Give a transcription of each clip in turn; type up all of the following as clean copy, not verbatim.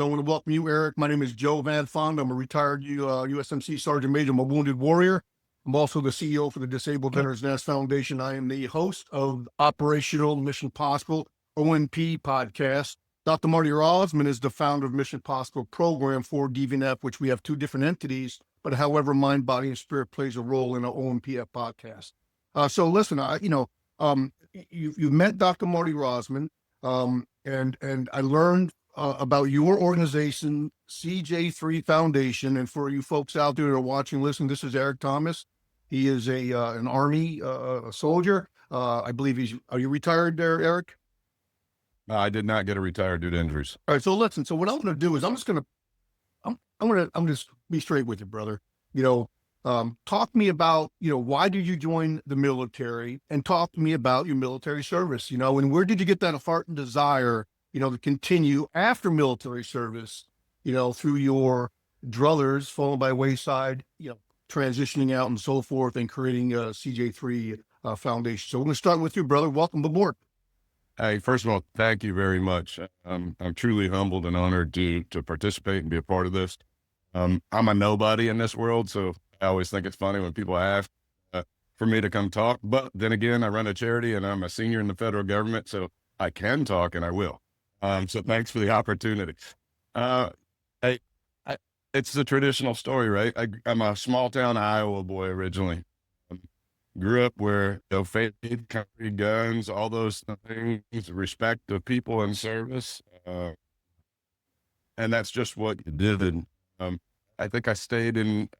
I want to welcome you, Eric. My name is Joe VanFonda. I'm a retired USMC Sergeant Major. I'm a wounded warrior. I'm also the CEO for the Disabled Veterans Nest Foundation. I am the host of Operational Mission Possible, ONP podcast. Dr. Marty Rossman is the founder of Mission Possible program for DVNF, which we have two different entities, but however, mind, body, and spirit plays a role in our ONPF podcast. So listen, you met Dr. Marty Rossman, and I learned about your organization, CJ3 Foundation. And for you folks out there that are watching, listen, this is Eric Thomas. He is an Army soldier. I believe are you retired there, Eric? I did not get a retired due to injuries. All right. So listen, so what I'm going to do is I'm going to be straight with you, brother. Talk to me about, why did you join the military, and talk to me about your military service, and where did you get that heart and desire, to continue after military service, through your druthers falling by wayside, transitioning out and so forth, and creating a CJ3 Foundation. So we're going to start with you, brother. Welcome aboard. Hey, first of all, thank you very much. I'm truly humbled and honored to participate and be a part of this. I'm a nobody in this world, so I always think it's funny when people ask for me to come talk. But then again, I run a charity and I'm a senior in the federal government, so I can talk and I will. So thanks for the opportunity. It's the traditional story, right? I'm a small town Iowa boy originally. Grew up where faith, country, guns, all those things, respect of people in service, and that's just what you did. I think I stayed in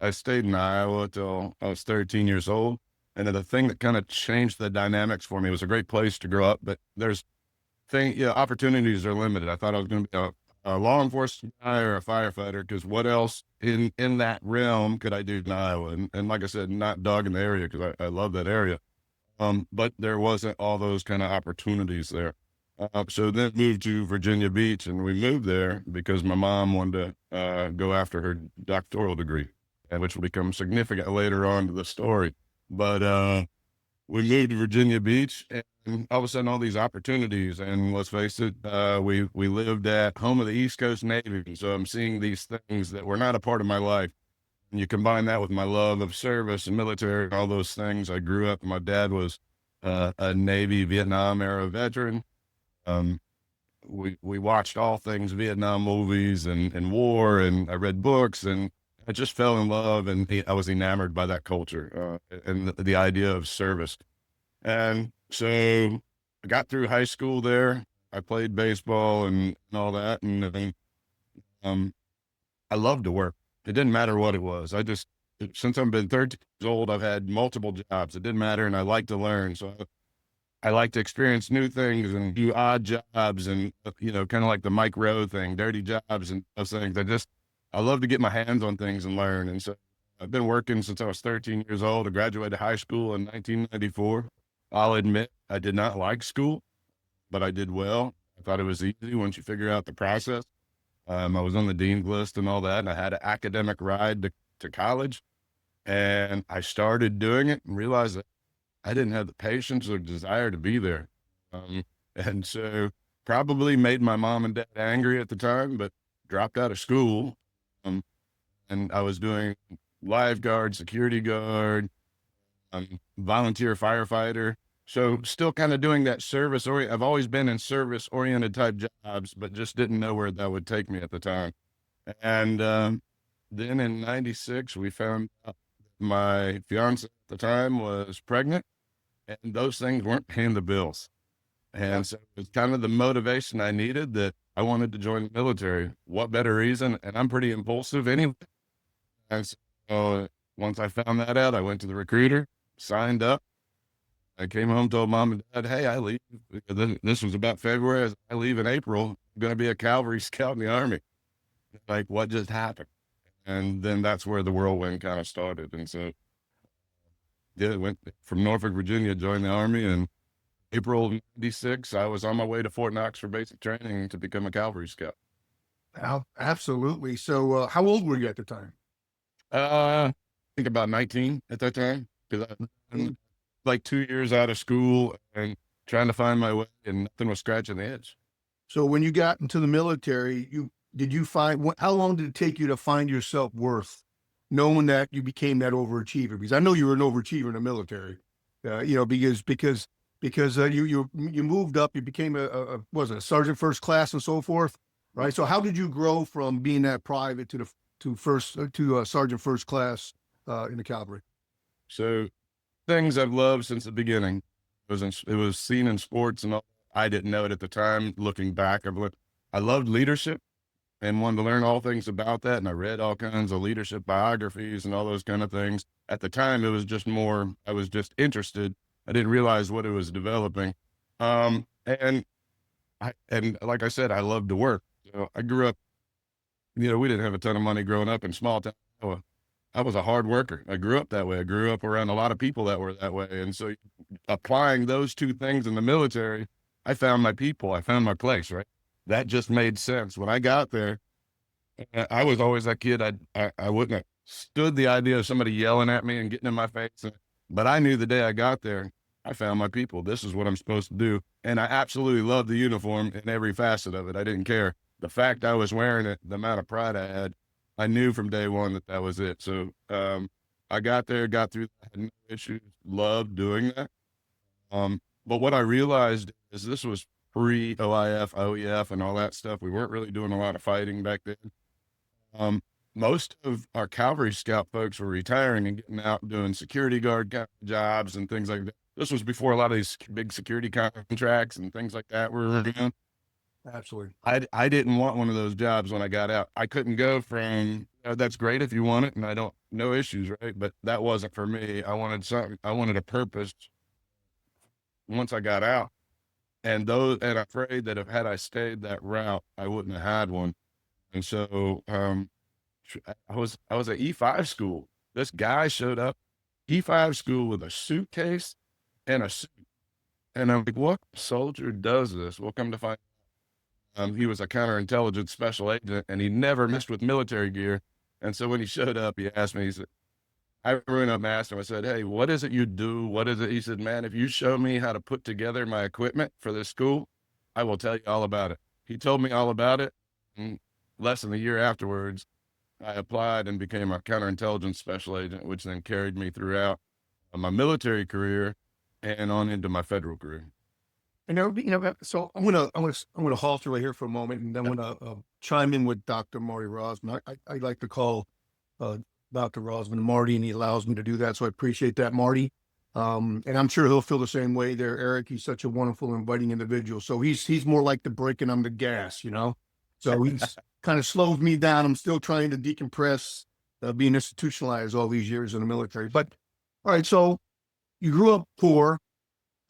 Iowa till I was 13 years old, and then the thing that kind of changed the dynamics for me, it was a great place to grow up, but opportunities are limited. I thought I was going to be a law enforcement guy or a firefighter, because what else in that realm could I do in Iowa? And like I said, not dogging the area, because I love that area. But there wasn't all those kind of opportunities there. So then moved to Virginia Beach, and we moved there because my mom wanted to go after her doctoral degree, and which will become significant later on to the story. But we moved to Virginia Beach, and all of a sudden all these opportunities, and let's face it, we lived at home of the East Coast Navy. So I'm seeing these things that were not a part of my life. And you combine that with my love of service and military and all those things. I grew up, my dad was a Navy Vietnam era veteran. We watched all things Vietnam movies and war, and I read books, and I just fell in love, and I was enamored by that culture and the idea of service. And so I got through high school there. I played baseball and all that. And I loved to work. It didn't matter what it was. Since I've been 13 years old, I've had multiple jobs. It didn't matter. And I like to learn. So I like to experience new things and do odd jobs, and, kind of like the Mike Rowe thing, dirty jobs and those things. I love to get my hands on things and learn. And so I've been working since I was 13 years old. I graduated high school in 1994. I'll admit I did not like school, but I did well. I thought it was easy once you figure out the process. I was on the dean's list and all that, and I had an academic ride to college, and I started doing it and realized that I didn't have the patience or desire to be there. And so probably made my mom and dad angry at the time, but dropped out of school. And I was doing lifeguard, security guard, volunteer firefighter. So still kind of doing that service I've always been in service oriented type jobs, but just didn't know where that would take me at the time. And then in 96, we found out my fiance at the time was pregnant, and those things weren't paying the bills. And so it was kind of the motivation I needed, that I wanted to join the military. What better reason? And I'm pretty impulsive anyway. And so once I found that out, I went to the recruiter, signed up. I came home, told mom and dad, hey, I leave. This was about February. I leave in April. I'm going to be a cavalry scout in the Army. Like, what just happened? And then that's where the whirlwind kind of started. And so I went from Norfolk, Virginia, joined the Army, and April of 96, I was on my way to Fort Knox for basic training to become a cavalry scout. Absolutely. So how old were you at the time? I think about 19 at that time, because I'm like 2 years out of school and trying to find my way, and nothing was scratching the edge. So when you got into the military, did you find, how long did it take you to find your self-worth, knowing that you became that overachiever? Because I know you were an overachiever in the military, because you moved up, you became was it a sergeant first class and so forth, right? So how did you grow from being that private to sergeant first class in the cavalry? So things I've loved since the beginning. It was seen in sports and all. I didn't know it at the time. Looking back, I loved leadership and wanted to learn all things about that. And I read all kinds of leadership biographies and all those kind of things. At the time, it was just more, I was just interested. I didn't realize what it was developing. And like I said, I loved to work. So I grew up, we didn't have a ton of money growing up in small town Iowa. I was a hard worker. I grew up that way. I grew up around a lot of people that were that way. And so applying those two things in the military, I found my people. I found my place, right? That just made sense. When I got there, I was always that kid. I wouldn't have stood the idea of somebody yelling at me and getting in my face. But I knew the day I got there, I found my people. This is what I'm supposed to do. And I absolutely loved the uniform in every facet of it. I didn't care. The fact I was wearing it, the amount of pride I had, I knew from day one that that was it. So I got there, got through that, had no issues, loved doing that. But what I realized is this was pre-OIF, OEF, and all that stuff. We weren't really doing a lot of fighting back then. Most of our cavalry scout folks were retiring and getting out and doing security guard jobs and things like that. This was before a lot of these big security contracts and things like that were doing. Absolutely. I didn't want one of those jobs when I got out. I couldn't go from, that's great if you want it, and no issues, right? But that wasn't for me. I wanted something, I wanted a purpose once I got out. And I'm afraid that had I stayed that route, I wouldn't have had one. And so I was at E5 school. This guy showed up, E5 school, with a suitcase and a suit. And I'm like, what soldier does this? Well, come to find he was a counterintelligence special agent, and he never messed with military gear. And so when he showed up, he asked me, I went up and asked him, I said, hey, what is it you do? What is it? He said, man, if you show me how to put together my equipment for this school, I will tell you all about it. He told me all about it. And less than a year afterwards, I applied and became a counterintelligence special agent, which then carried me throughout my military career and on into my federal career. And there would be, so I'm gonna halter right here for a moment, and then I'm gonna chime in with Dr. Marty Rossman. I like to call Dr. Rossman Marty, and he allows me to do that, so I appreciate that, Marty. And I'm sure he'll feel the same way there, Eric. He's such a wonderful, inviting individual. So he's more like the brake and I'm the gas, So he's kind of slows me down. I'm still trying to decompress, being institutionalized all these years in the military. But all right, so you grew up poor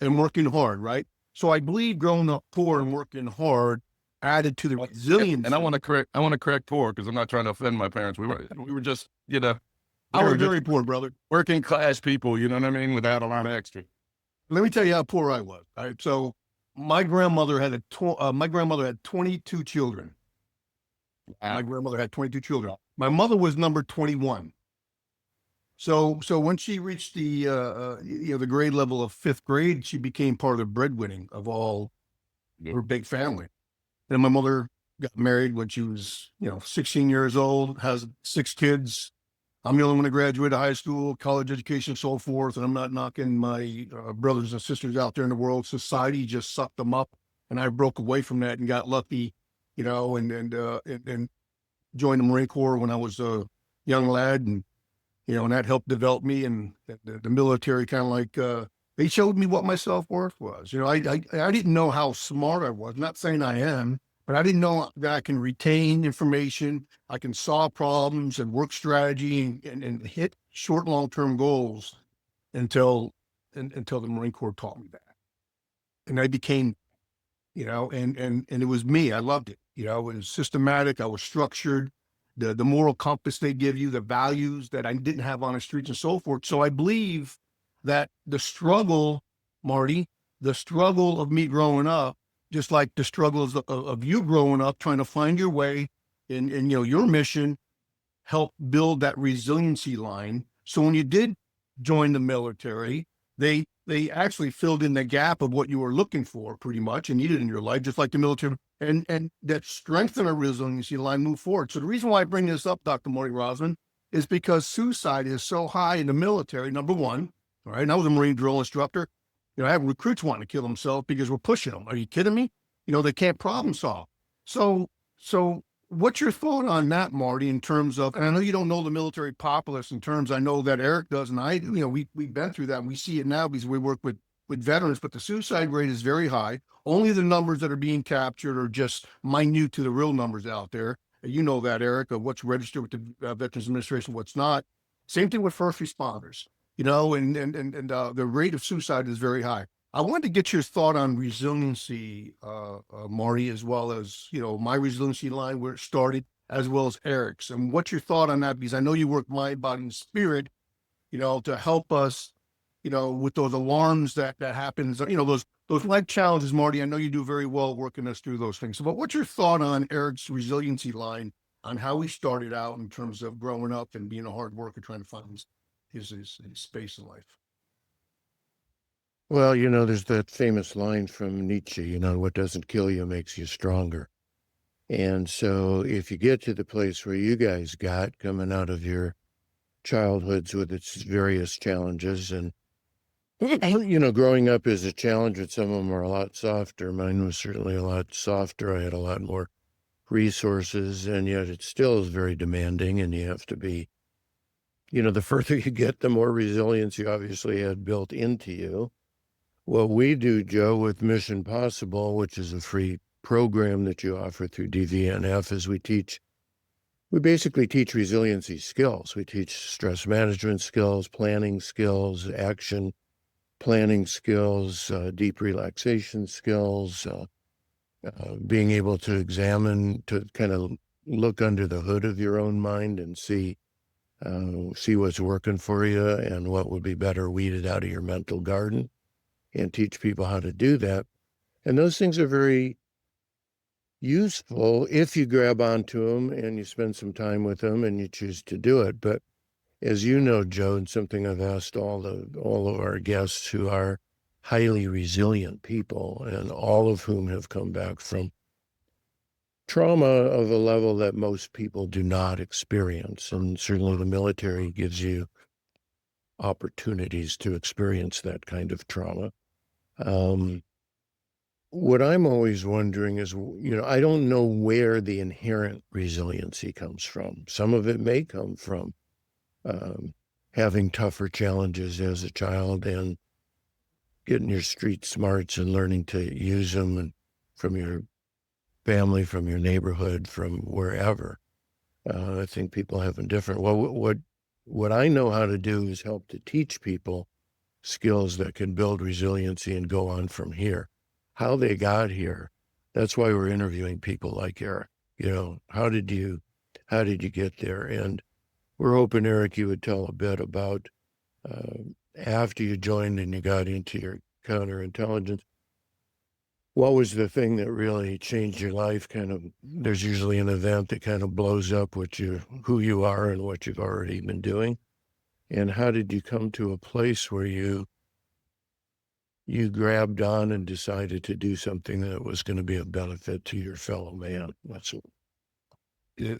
and working hard, right? So I believe growing up poor and working hard added to the resilience. And I want to correct poor, because I'm not trying to offend my parents. We were just, I was very poor, brother. Working class people, you know what I mean, without a lot of extra. Let me tell you how poor I was. All right, so my grandmother had 22 children. Wow. My grandmother had 22 children. My mother was number 21. So when she reached the the grade level of 5th grade, she became part of the breadwinning of all her big family. And my mother got married when she was 16 years old, has 6 kids. I'm the only one to graduate high school, college education, so forth. And I'm not knocking my brothers and sisters out there in the world. Society just sucked them up, and I broke away from that and got lucky, and joined the Marine Corps when I was a young lad, and and that helped develop me. And the military kind of like they showed me what my self-worth was. I didn't know how smart I was. I'm not saying I am, but I didn't know that I can retain information, I can solve problems and work strategy and hit short, long-term goals until the Marine Corps taught me that. And I became, and it was me. I loved it. It was systematic. I was structured. The moral compass they give you, the values that I didn't have on the streets and so forth. So I believe that the struggle, Marty, the struggle of me growing up, just like the struggles of you growing up, trying to find your way in your mission, helped build that resiliency line. So when you did join the military, they actually filled in the gap of what you were looking for pretty much and needed in your life, just like the military and that strengthen our resiliency line move forward. So the reason why I bring this up, Dr. Marty Rossman, is because suicide is so high in the military, number one. All right. And I was a Marine drill instructor. I have recruits wanting to kill themselves because we're pushing them. Are you kidding me? They can't problem solve. So what's your thought on that, Marty, in terms of, and I know you don't know the military populace in terms, I know that Eric does, and we've been through that, and we see it now because we work with veterans, but the suicide rate is very high. Only the numbers that are being captured are just minute to the real numbers out there. You know that, Eric, of what's registered with the Veterans Administration, what's not. Same thing with first responders, and the rate of suicide is very high. I wanted to get your thought on resiliency, Marty, as well as, my resiliency line where it started, as well as Eric's. And what's your thought on that? Because I know you work mind, body, and spirit, to help us, with those alarms that happens, those life challenges, Marty. I know you do very well working us through those things. So, but what's your thought on Eric's resiliency line, on how he started out in terms of growing up and being a hard worker, trying to find his space in life? Well, there's that famous line from Nietzsche, what doesn't kill you makes you stronger. And so if you get to the place where you guys got coming out of your childhoods with its various challenges, and, growing up is a challenge, but some of them are a lot softer. Mine was certainly a lot softer. I had a lot more resources, and yet it still is very demanding, and you have to be, the further you get, the more resilience you obviously had built into you. What we do, Joe, with Mission Possible, which is a free program that you offer through DVNF, is we basically teach resiliency skills. We teach stress management skills, planning skills, action planning skills, deep relaxation skills, being able to examine, to kind of look under the hood of your own mind and see what's working for you and what would be better weeded out of your mental garden, and teach people how to do that. And those things are very useful if you grab onto them and you spend some time with them and you choose to do it. But as you know, Joe, and something I've asked all of our guests who are highly resilient people, and all of whom have come back from trauma of a level that most people do not experience. And certainly the military gives you opportunities to experience that kind of trauma. What I'm always wondering is, I don't know where the inherent resiliency comes from. Some of it may come from having tougher challenges as a child and getting your street smarts and learning to use them, and from your family, from your neighborhood, from wherever. I think people have a different. Well, what I know how to do is help to teach people skills that can build resiliency and go on from here. How they got here, that's why we're interviewing people like Eric. How did you get there? And we're hoping, Eric, you would tell a bit about after you joined and you got into your counterintelligence, what was the thing that really changed your life? There's usually an event that kind of blows up who you are and what you've already been doing. And how did you come to a place where you grabbed on and decided to do something that was going to be of benefit to your fellow man?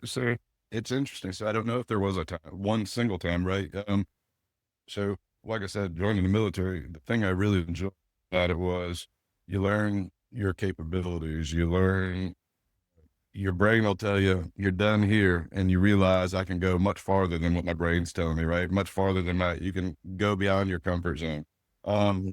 So it's interesting. So I don't know if there was one single time, right? So like I said, joining the military, the thing I really enjoyed about it was you learn your capabilities. You learn, your brain will tell you you're done here, and you realize I can go much farther than what my brain's telling me, right? Much farther than you can go beyond your comfort zone. I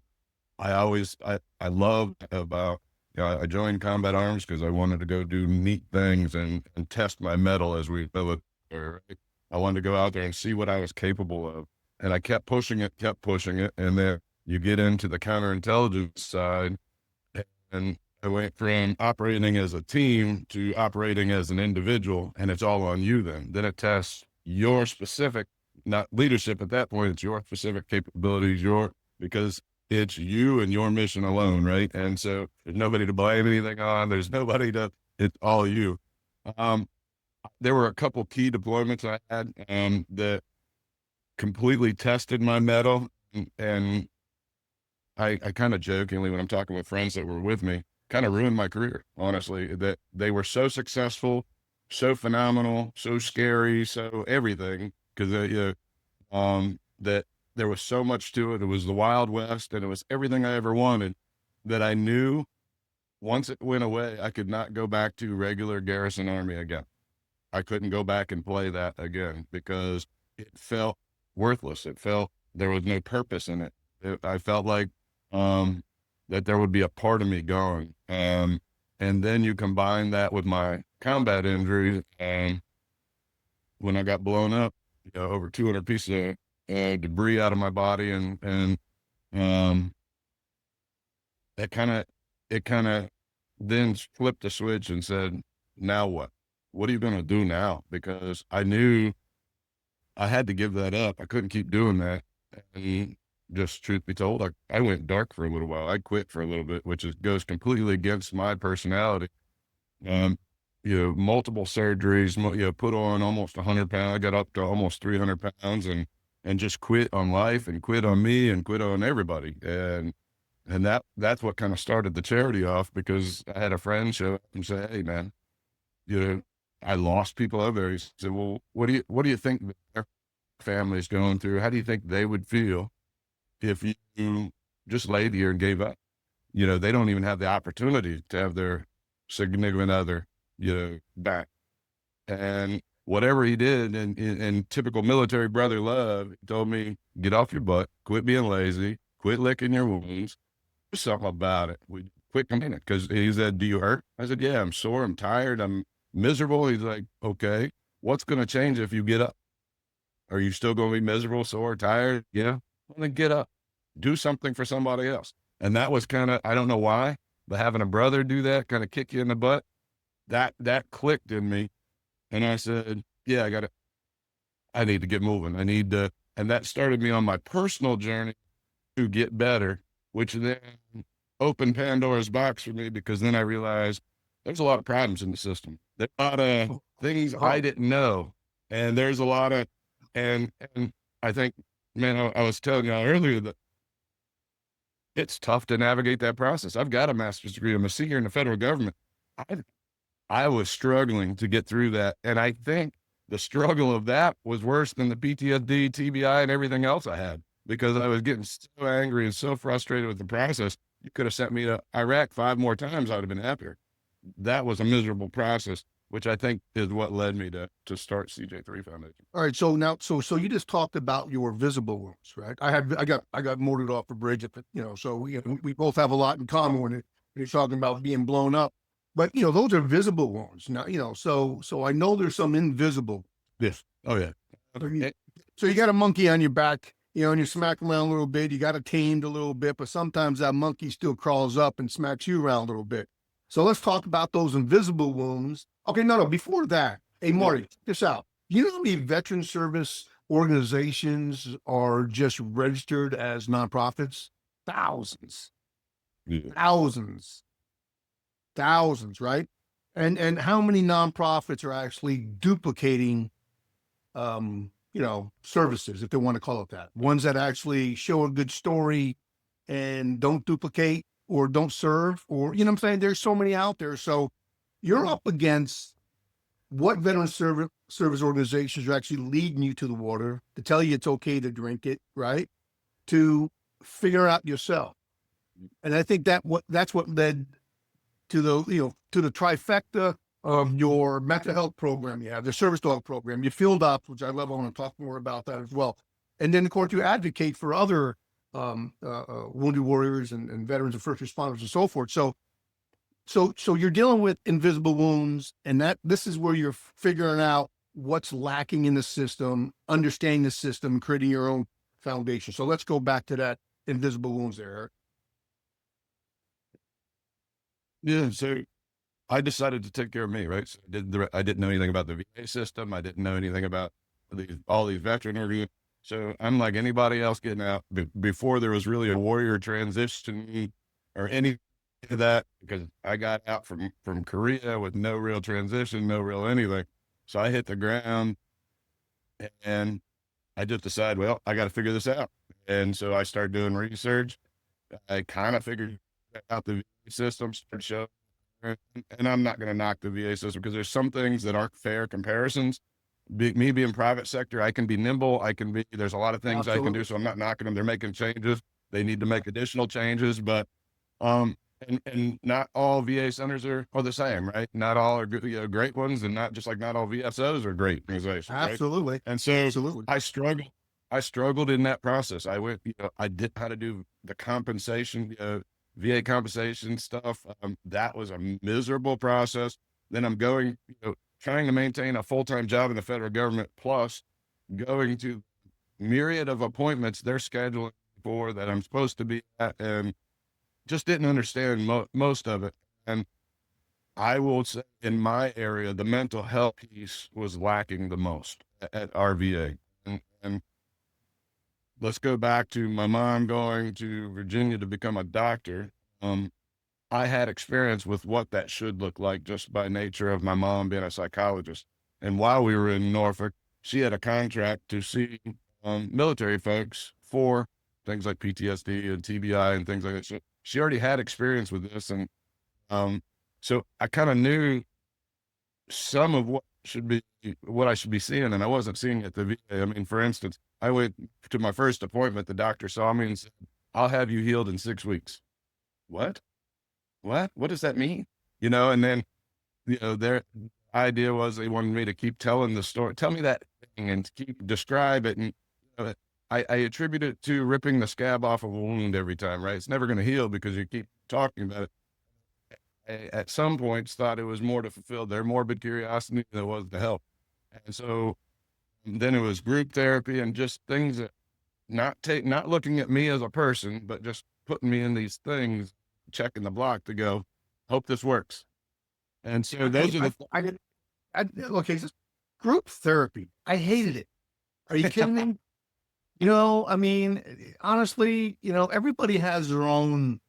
loved about, I joined Combat Arms because I wanted to go do neat things and test my mettle as we military. Right? I wanted to go out there and see what I was capable of. And I kept pushing it. And then you get into the counterintelligence side, and I went from operating as a team to operating as an individual, and it's all on you then. Then it tests your specific, not leadership at that point, it's your specific capabilities, because it's you and your mission alone, right? And so there's nobody to blame anything on. It's all you. There were a couple key deployments I had that completely tested my mettle. And I kind of jokingly, when I'm talking with friends that were with me, kind of ruined my career, honestly, that they were so successful, so phenomenal, so scary, so everything. Cause that there was so much to it. It was the Wild West and it was everything I ever wanted, that I knew once it went away, I could not go back to regular garrison army again. I couldn't go back and play that again because it felt worthless. It felt there was no purpose in it. I felt like that there would be a part of me gone. And then you combine that with my combat injuries, and when I got blown up, over 200 pieces of debris out of my body, and it kind of then flipped the switch and said, now what? What are you going to do now? Because I knew I had to give that up. I couldn't keep doing that. And just truth be told, I went dark for a little while. I quit for a little bit, which goes completely against my personality. Multiple surgeries, put on almost 100 pounds. I got up to almost 300 pounds and just quit on life and quit on me and quit on everybody. And that's what kind of started the charity off, because I had a friend show up and say, hey man, I lost people over there. He said, well, what do you think their family's going through? How do you think they would feel if you just laid here and gave up? They don't even have the opportunity to have their significant other, back. And whatever he did in typical military brother love, he told me, get off your butt, quit being lazy, quit licking your wounds, do something about it. We quit complaining. Cause he said, do you hurt? I said, yeah, I'm sore. I'm tired. I'm miserable. He's like, okay, what's going to change if you get up? Are you still going to be miserable, sore, tired? Yeah. Well, then get up, do something for somebody else. And that was kind of, I don't know why, but having a brother do that, kind of kick you in the butt, that clicked in me. And I said, yeah, I need to get moving. And that started me on my personal journey to get better, which then opened Pandora's box for me, because then I realized there's a lot of problems in the system. There's a lot of things I didn't know. And there's a lot of, and I think, man, I was telling y'all earlier that it's tough to navigate that process. I've got a master's degree. I'm a senior in the federal government. I was struggling to get through that. And I think the struggle of that was worse than the PTSD, TBI, and everything else I had, because I was getting so angry and so frustrated with the process. You could have sent me to Iraq 5 more times. I would have been happier. That was a miserable process, which I think is what led me to start CJ3 Foundation. All right. So now, so you just talked about your visible wounds, right? I got mortared off a bridge, so we both have a lot in common when you're talking about being blown up. But those are visible wounds. Now, so I know there's some invisible. Yes. Oh yeah. So you got a monkey on your back, and you smack him around a little bit. You got it tamed a little bit, but sometimes that monkey still crawls up and smacks you around a little bit. So let's talk about those invisible wounds. Okay, no, before that, hey, Marty, check this out. You know how many veteran service organizations are just registered as nonprofits? Thousands. Yeah. Thousands, right? And how many nonprofits are actually duplicating, services, if they want to call it that? Ones that actually show a good story and don't duplicate or don't serve, or, what I'm saying? There's so many out there. So you're up against what veteran service organizations are actually leading you to the water to tell you it's okay to drink it, right? To figure out yourself. And I think that's what led to the trifecta of your mental health program. You have the service dog program, your field ops, which I love. I want to talk more about that as well. And then, of course, you advocate for other wounded warriors and veterans and first responders and so forth. So you're dealing with invisible wounds, and this is where you're figuring out what's lacking in the system, understanding the system, creating your own foundation. So let's go back to that invisible wounds there, Eric. Yeah. So I decided to take care of me, right? So I didn't know anything about the VA system. I didn't know anything about all these veteran organizations. So I'm like anybody else getting out before there was really a warrior transition or any of that, because I got out from Korea with no real transition, no real anything. So I hit the ground and I just decided, well, I got to figure this out. And so I started doing research. I kind of figured out the systems show, and I'm not going to knock the VA system because there's some things that aren't fair comparisons. Me being private sector, I can be nimble. There's a lot of things I can do. So I'm not knocking them. They're making changes. They need to make additional changes, but, and not all VA centers are the same, right? Not all are good, great ones, and not just like not all VSOs are great organizations. Absolutely. Right? And so Absolutely. I struggled in that process. I did how to do the compensation, VA compensation stuff. That was a miserable process. Then I'm going, trying to maintain a full-time job in the federal government, plus going to myriad of appointments they're scheduling for that I'm supposed to be at, and just didn't understand most of it. And I will say in my area, the mental health piece was lacking the most at our VA. And let's go back to my mom going to Virginia to become a doctor. I had experience with what that should look like just by nature of my mom being a psychologist. And while we were in Norfolk, she had a contract to see military folks for things like PTSD and TBI and things like that. So she already had experience with this. And so I kind of knew some of what I should be seeing, and I wasn't seeing it at the VA. I mean, for instance, I went to my first appointment, the doctor saw me and said, "I'll have you healed in 6 weeks." What does that mean? And then, their idea was they wanted me to keep telling the story, tell me that thing and keep describe it. And I attribute it to ripping the scab off of a wound every time, right? It's never going to heal because you keep talking about it. I, at some points thought it was more to fulfill their morbid curiosity than it was to help. And so then it was group therapy and just things that not looking at me as a person, but just putting me in these things, checking the block to go, hope this works. And so those are okay, this group therapy. I hated it. Are you kidding me? I mean, honestly, everybody has their own,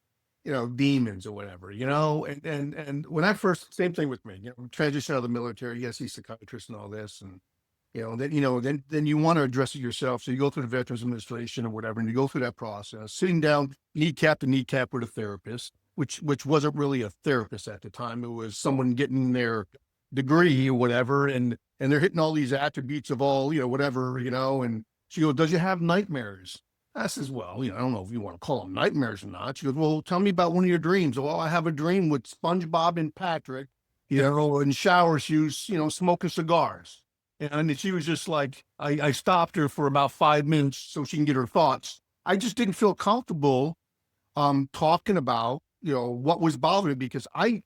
demons or whatever, and when I first, same thing with me, transition out of the military, yes, he's a psychiatrist and all this. And, then you want to address it yourself. So you go through the Veterans Administration or whatever, and you go through that process, sitting down kneecap to kneecap with a therapist, which wasn't really a therapist at the time. It was someone getting their degree or whatever. And they're hitting all these attributes of all, whatever, and she goes, "Does you have nightmares?" I says, "Well, I don't know if you want to call them nightmares or not." She goes, "Well, tell me about one of your dreams." "Well, I have a dream with SpongeBob and Patrick, in shower shoes, smoking cigars." And she was just like, I stopped her for about 5 minutes so she can get her thoughts. I just didn't feel comfortable talking about, what was bothering me, because I'm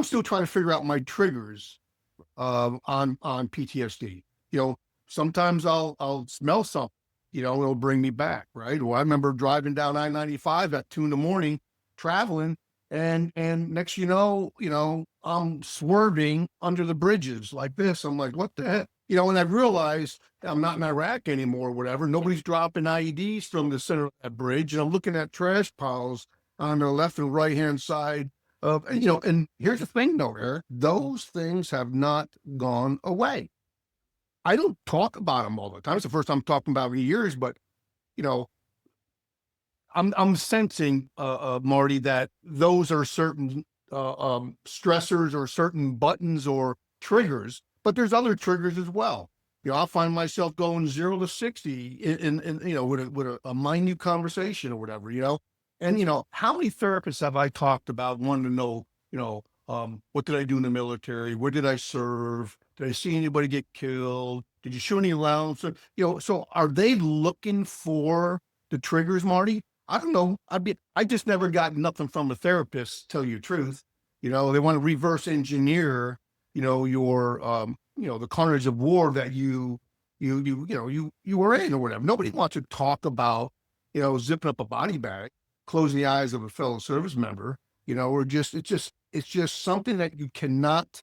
still trying to figure out my triggers on PTSD. Sometimes I'll smell something, it'll bring me back, right? Well, I remember driving down I-95 at 2 a.m, traveling, and next, I'm swerving under the bridges like this. I'm like, what the heck? And I realized I'm not in Iraq anymore, or whatever. Nobody's dropping IEDs from the center of that bridge. And I'm looking at trash piles on the left and right hand side of, and here's the thing though, Eric, those things have not gone away. I don't talk about them all the time. It's the first time I'm talking about it in years, but, I'm sensing, Marty, that those are certain stressors or certain buttons or triggers, but there's other triggers as well. I'll find myself going 0 to 60 in with a minute conversation or whatever, and how many therapists have I talked about wanting to know, what did I do in the military? Where did I serve? Did I see anybody get killed? Did you show any allowance? So are they looking for the triggers, Marty? I don't know. I just never got nothing from a therapist, tell you the truth. They want to reverse engineer, your, the carnage of war that you were in or whatever. Nobody wants to talk about, zipping up a body bag, closing the eyes of a fellow service member, or it's just something that you cannot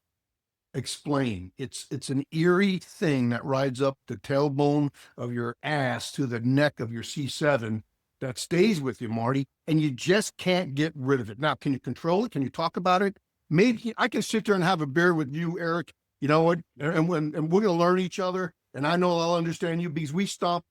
explain. It's an eerie thing that rides up the tailbone of your ass to the neck of your C7 that stays with you, Marty, and you just can't get rid of it. Now, can you control it? Can you talk about it? Maybe I can sit there and have a beer with you, Eric, and we're going to learn each other. And I know I'll understand you because we stomp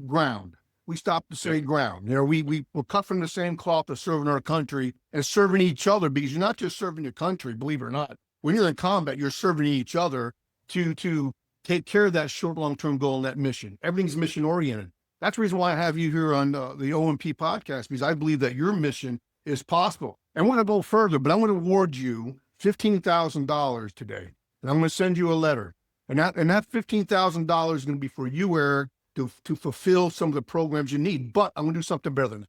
ground. we stop the same ground. You know, we're cut from the same cloth of serving our country and serving each other, because you're not just serving your country, believe it or not. When you're in combat, you're serving each other to take care of that short, long-term goal and that mission. Everything's mission oriented. That's the reason why I have you here on the OMP podcast, because I believe that your mission is possible. And we're going to go further, but I'm going to award you $15,000 today. And I'm going to send you a letter. And that $15,000 is going to be for you, Eric, to fulfill some of the programs you need. But I'm going to do something better than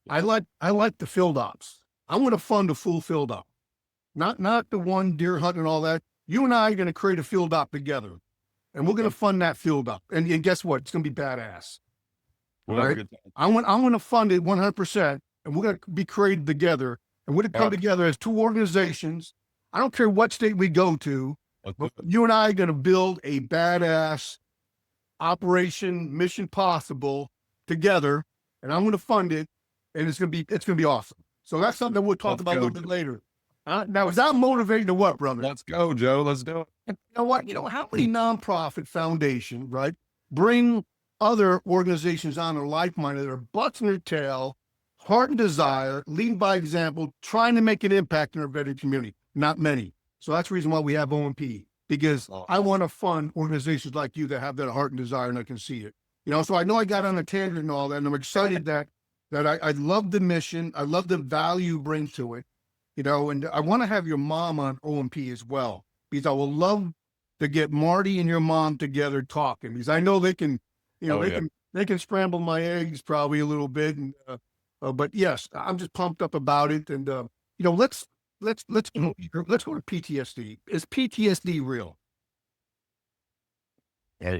that. I like the field ops. I'm going to fund a full field op. Not the one deer hunting and all that. You and I are going to create a field op together. And we're going to fund that field op. And guess what? It's going to be badass. Well, right? I'm going to fund it 100%. And we're going to be created together. And we're going to come together as two organizations. I don't care what state we go to. But you and I are going to build a badass operation, mission possible together. And I'm going to fund it. And it's going to be awesome. So that's something that we'll talk about a little bit later. Now, is that motivating to what, brother? Let's go, Joe. Let's do it. And you know what? You know, how many nonprofit foundations, right, bring other organizations on their like-minded that are butts in their tail, heart and desire, leading by example, trying to make an impact in our veteran community? Not many. So that's the reason why we have OMP, because I want to fund organizations like you that have that heart and desire, and I can see it. You know, so I know I got on a tangent and all that, and I'm excited that I love the mission. I love the value you bring to it. You know, and I want to have your mom on OMP as well, because I will love to get Marty and your mom together talking, because I know they can, you know, they can scramble my eggs probably a little bit. And, but yes, I'm just pumped up about it. And, you know, let's go to PTSD. Is PTSD real?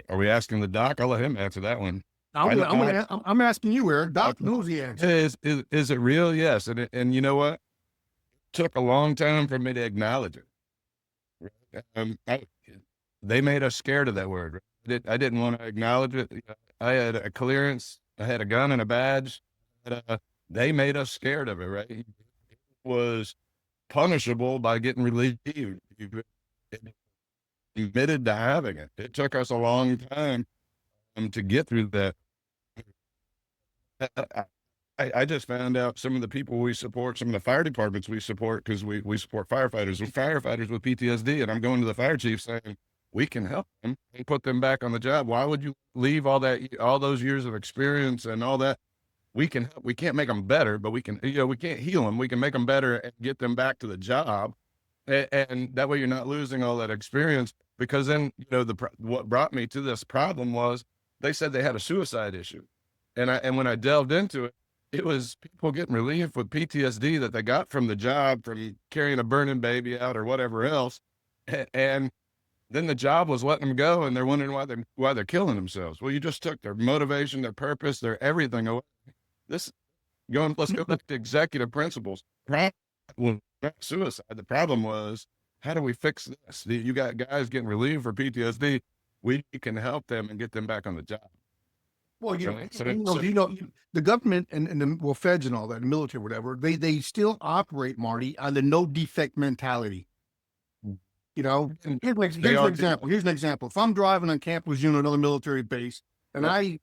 Are we asking the doc? I'll let him answer that one. I'm asking you, Eric. Doc knows the answer. Is it real? Yes. And you know what? Took a long time for me to acknowledge it. They made us scared of that word. I didn't want to acknowledge it. I had a clearance. I had a gun and a badge. They made us scared of it, right? It was punishable by getting relieved. You admitted to having it. It took us a long time to get through that. I just found out some of the people we support, some of the fire departments we support, because we support firefighters with PTSD. And I'm going to the fire chief saying, we can help them and put them back on the job. Why would you leave all those years of experience and all that? We can help. We can't make them better, but we can, we can't heal them. We can make them better and get them back to the job. And that way you're not losing all that experience, because then, what brought me to this problem was they said they had a suicide issue. And when I delved into it, it was people getting relief with PTSD that they got from the job, from carrying a burning baby out or whatever else. And then the job was letting them go, and they're wondering why they're killing themselves. Well, you just took their motivation, their purpose, their everything away. Let's go back to executive principles. Well, not suicide. The problem was, how do we fix this? You got guys getting relieved for PTSD. We can help them and get them back on the job. Well, the government and the feds and all that, the military, whatever, they still operate, Marty, on the no defect mentality. Here's an example. If I'm driving on Camp Lejeune, another military base, and I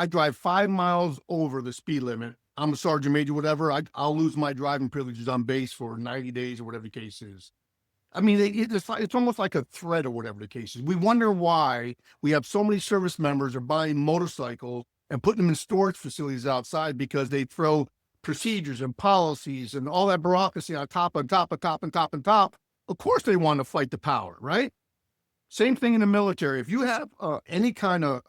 drive 5 miles over the speed limit, I'm a sergeant major, whatever, I'll lose my driving privileges on base for 90 days or whatever the case is. I mean, it's almost like a threat or whatever the case is. We wonder why we have so many service members are buying motorcycles and putting them in storage facilities outside, because they throw procedures and policies and all that bureaucracy on top. Of course they want to fight the power, right? Same thing in the military. If you have any kind of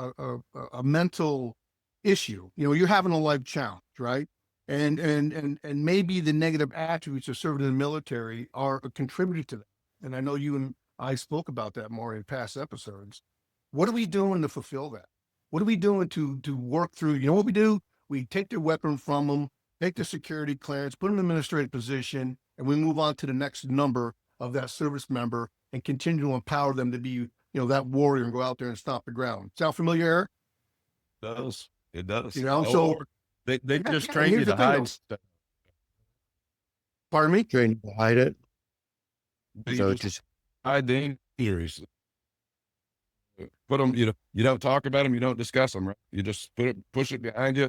a mental issue, you're having a life challenge, right? And maybe the negative attributes of serving in the military are a contributor to that. And I know you and I spoke about that more in past episodes. What are we doing to fulfill that? What are we doing to work through? You know what we do? We take their weapon from them, take the security clearance, put them in an administrative position, and we move on to the next number of that service member and continue to empower them to be, that warrior and go out there and stomp the ground. Sound familiar, Eric? It does. So they just train you to hide stuff. Pardon me? Train to hide it. So just hide the theories. put them, you don't talk about them, you don't discuss them, right? You just push it behind you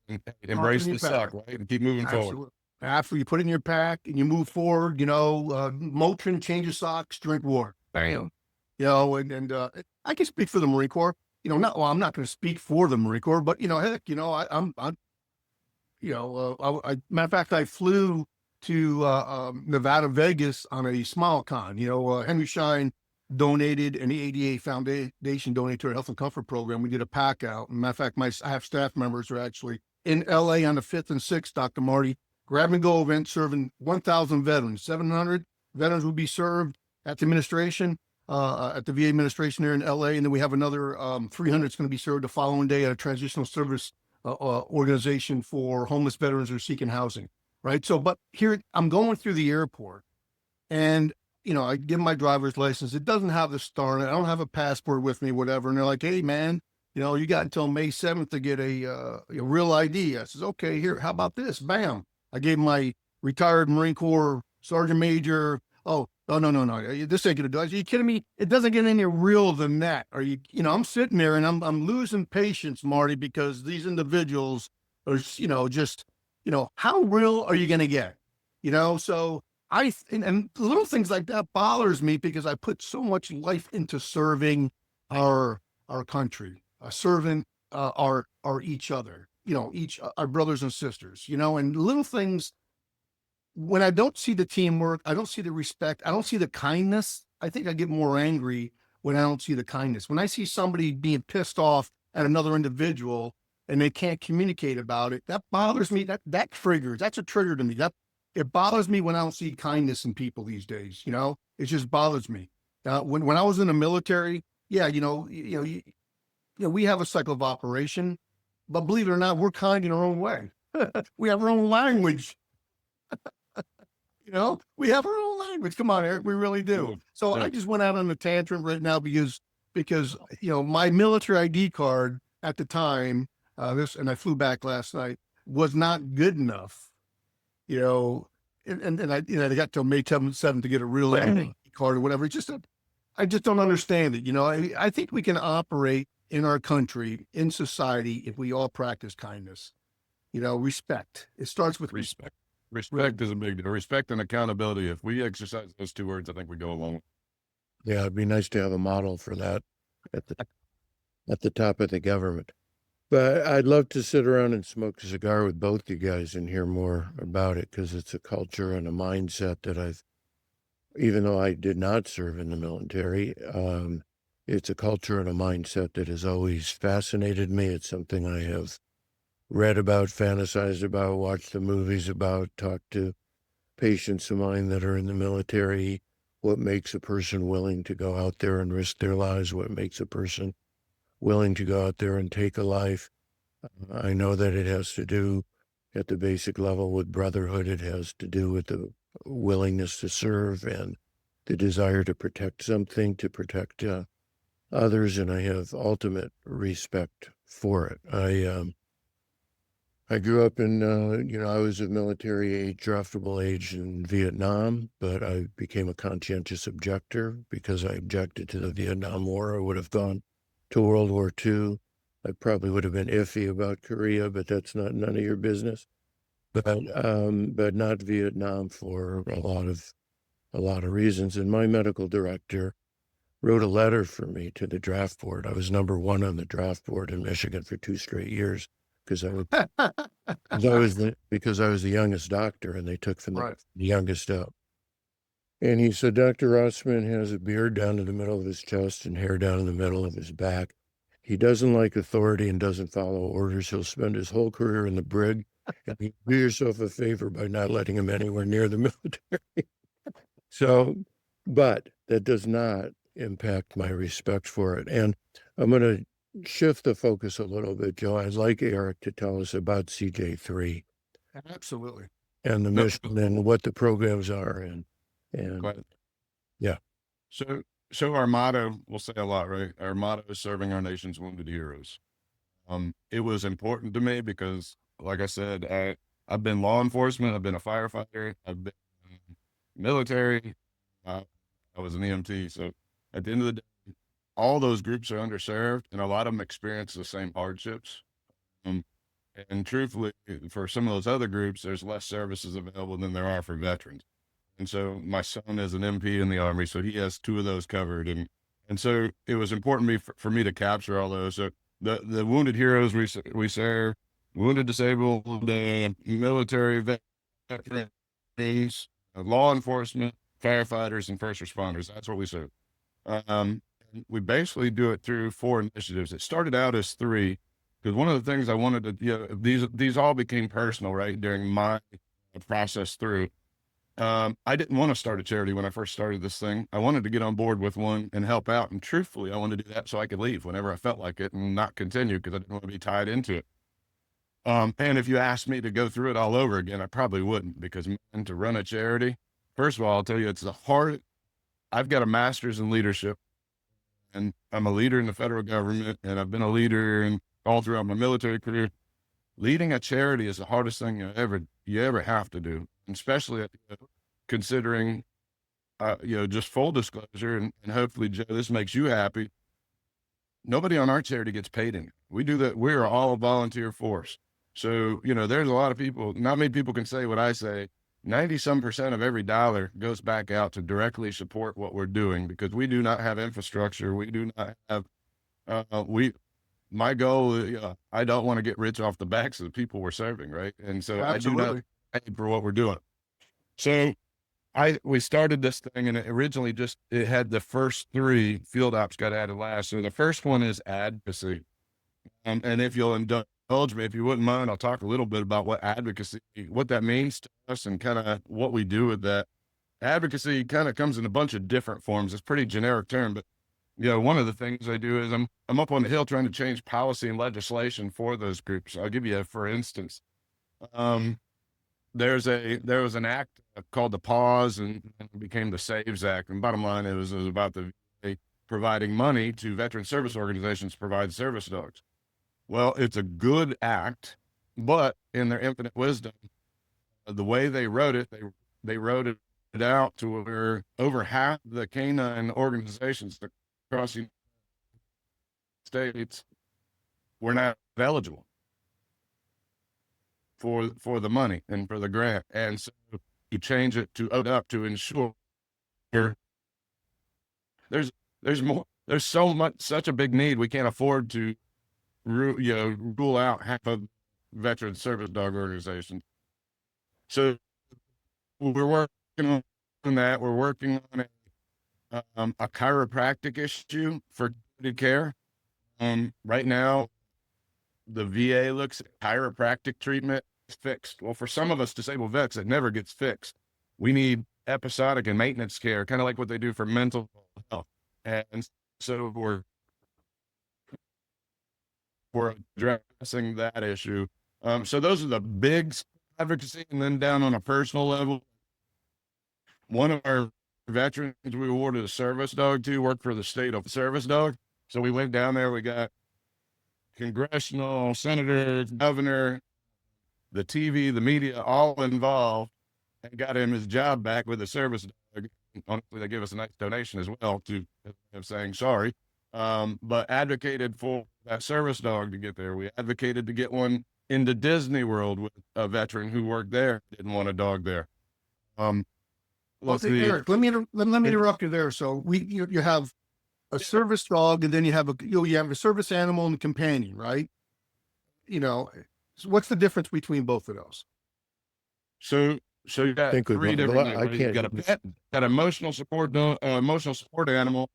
and embrace in the your pack. suck, right? And keep moving forward. Absolutely. After you put it in your pack and you move forward, Motrin, change your socks, drink water. Bam. I can speak for the Marine Corps. I'm not going to speak for the Marine Corps, but heck, matter of fact, I flew to Nevada, Vegas on a Smile Con. Henry Schein donated, and the ADA Foundation donated to our Health and Comfort program. We did a pack out. And matter of fact, I have staff members who are actually in LA on the 5th and 6th, Dr. Marty, grab and go event serving 1,000 veterans. 700 veterans will be served at the administration, at the VA administration there in LA. And then we have another 300 that's going to be served the following day at a transitional service organization for homeless veterans who are seeking housing. Right. So, but here I'm going through the airport and, I give my driver's license. It doesn't have the star in it. I don't have a passport with me, whatever. And they're like, hey, man, you got until May 7th to get a real ID. I says, okay, here, how about this? Bam. I gave my retired Marine Corps Sergeant Major. Oh, no. This ain't gonna do it. Are you kidding me? It doesn't get any realer than that. I'm sitting there and I'm losing patience, Marty, because these individuals are, how real are you going to get? So and little things like that bothers me because I put so much life into serving our country, serving our each other, our brothers and sisters, and little things. When I don't see the teamwork, I don't see the respect, I don't see the kindness. I think I get more angry when I don't see the kindness. When I see somebody being pissed off at another individual and they can't communicate about it, that bothers me. That triggers. That's a trigger to me. It bothers me when I don't see kindness in people these days. It just bothers me. When I was in the military, yeah, we have a cycle of operation, but believe it or not, we're kind in our own way. We have our own language. We have our own language. Come on, Eric, we really do. So I just went out on a tantrum right now because my military ID card at the time, and I flew back last night, was not good enough. And I got till May 7th to get a real ID card or whatever. I just don't understand it. I think we can operate in our country, in society, if we all practice kindness. Respect. It starts with respect. Respect is a big deal. Respect and accountability. If we exercise those two words, I think we go along. Yeah, it'd be nice to have a model for that at the top of the government. But I'd love to sit around and smoke a cigar with both you guys and hear more about it, because it's a culture and a mindset that even though I did not serve in the military, it's a culture and a mindset that has always fascinated me. It's something I have read about, fantasized about, watched the movies about, talked to patients of mine that are in the military. What makes a person willing to go out there and risk their lives? What makes a person willing to go out there and take a life? I know that it has to do at the basic level with brotherhood. It has to do with the willingness to serve and the desire to protect something, to protect others. And I have ultimate respect for it. I grew up in, I was of military age, draftable age in Vietnam, but I became a conscientious objector because I objected to the Vietnam War. I would have gone to World War II. I probably would have been iffy about Korea, but that's none of your business. But not Vietnam for a lot of reasons. And my medical director wrote a letter for me to the draft board. I was number 1 on the draft board in Michigan for 2 straight years. Because I was the youngest doctor, and they took from the youngest up. And he said, Dr. Rossman has a beard down in the middle of his chest and hair down in the middle of his back. He doesn't like authority and doesn't follow orders. He'll spend his whole career in the brig, and you do yourself a favor by not letting him anywhere near the military. But that does not impact my respect for it. And I'm going to shift the focus a little bit, Joe. I'd like Eric to tell us about CJ3. Absolutely. And the mission and what the programs are. And yeah. So our motto, we'll say a lot, right? Our motto is serving our nation's wounded heroes. It was important to me because, like I said, I've been law enforcement, I've been a firefighter, I've been military, I was an EMT. So at the end of the day, all those groups are underserved, and a lot of them experience the same hardships. Um, and truthfully, for some of those other groups, there's less services available than there are for veterans. And so my son is an MP in the Army, so he has 2 of those covered. And so it was important for me to capture all those. So the wounded heroes we serve, wounded, disabled, military veterans, law enforcement, firefighters, and first responders. That's what we serve. And we basically do it through 4 initiatives. It started out as 3, because one of the things I wanted to, these all became personal, right, during my process through. I didn't want to start a charity when I first started this thing. I wanted to get on board with one and help out. And truthfully, I wanted to do that so I could leave whenever I felt like it and not continue, because I didn't want to be tied into it. And if you asked me to go through it all over again, I probably wouldn't, because man, to run a charity, first of all, I'll tell you, it's the hard. I've got a master's in leadership, and I'm a leader in the federal government, and I've been a leader all throughout my military career. Leading a charity is the hardest thing you ever have to do, especially considering, just full disclosure, and hopefully, Joe, this makes you happy. Nobody on our charity gets paid anything. We do that. We are all a volunteer force. So, there's a lot of people, not many people can say what I say. 90% of every dollar goes back out to directly support what we're doing, because we do not have infrastructure. We do not have, my goal, I don't want to get rich off the backs of the people we're serving, right? And so Absolutely. I do not pay for what we're doing. So we started this thing, and it originally it had the first 3 field ops got added last. So the first one is advocacy. And if you'll indulge me, if you wouldn't mind, I'll talk a little bit about what that means to us, and kind of what we do with that. Advocacy kind of comes in a bunch of different forms. It's a pretty generic term, but one of the things I do is I'm up on the hill trying to change policy and legislation for those groups. I'll give you for instance. There was an act called the Pause, and it became the Saves Act. And bottom line, it was about the VA providing money to veteran service organizations to provide service dogs. Well, it's a good act, but in their infinite wisdom, the way they wrote it, they wrote it out to where over half the canine organizations across the United States were not eligible for the money and for the grant. And so you change it to up to ensure there's such a big need. We can't afford to rule out half of veteran service dog organizations. So we're working on that. We're working on a chiropractic issue for community care. Right now, the VA looks at chiropractic treatment fixed. Well, for some of us disabled vets, it never gets fixed. We need episodic and maintenance care, kind of like what they do for mental health. And so we're addressing that issue. So those are the big advocacy. And then down on a personal level, one of our veterans we awarded a service dog to worked for the state of service dog. So we went down there, we got congressional, senators, governor, the TV, the media, all involved, and got him his job back with a service dog. Honestly, they give us a nice donation as well to saying sorry, but advocated for that service dog to get there. We advocated to get one into Disney World with a veteran who worked there, didn't want a dog there. Eric, let me interrupt you there. So you have a service dog, and then you have a service animal and a companion, right? So what's the difference between both of those? So you got three different things. Right? You got a pet, got emotional support animal.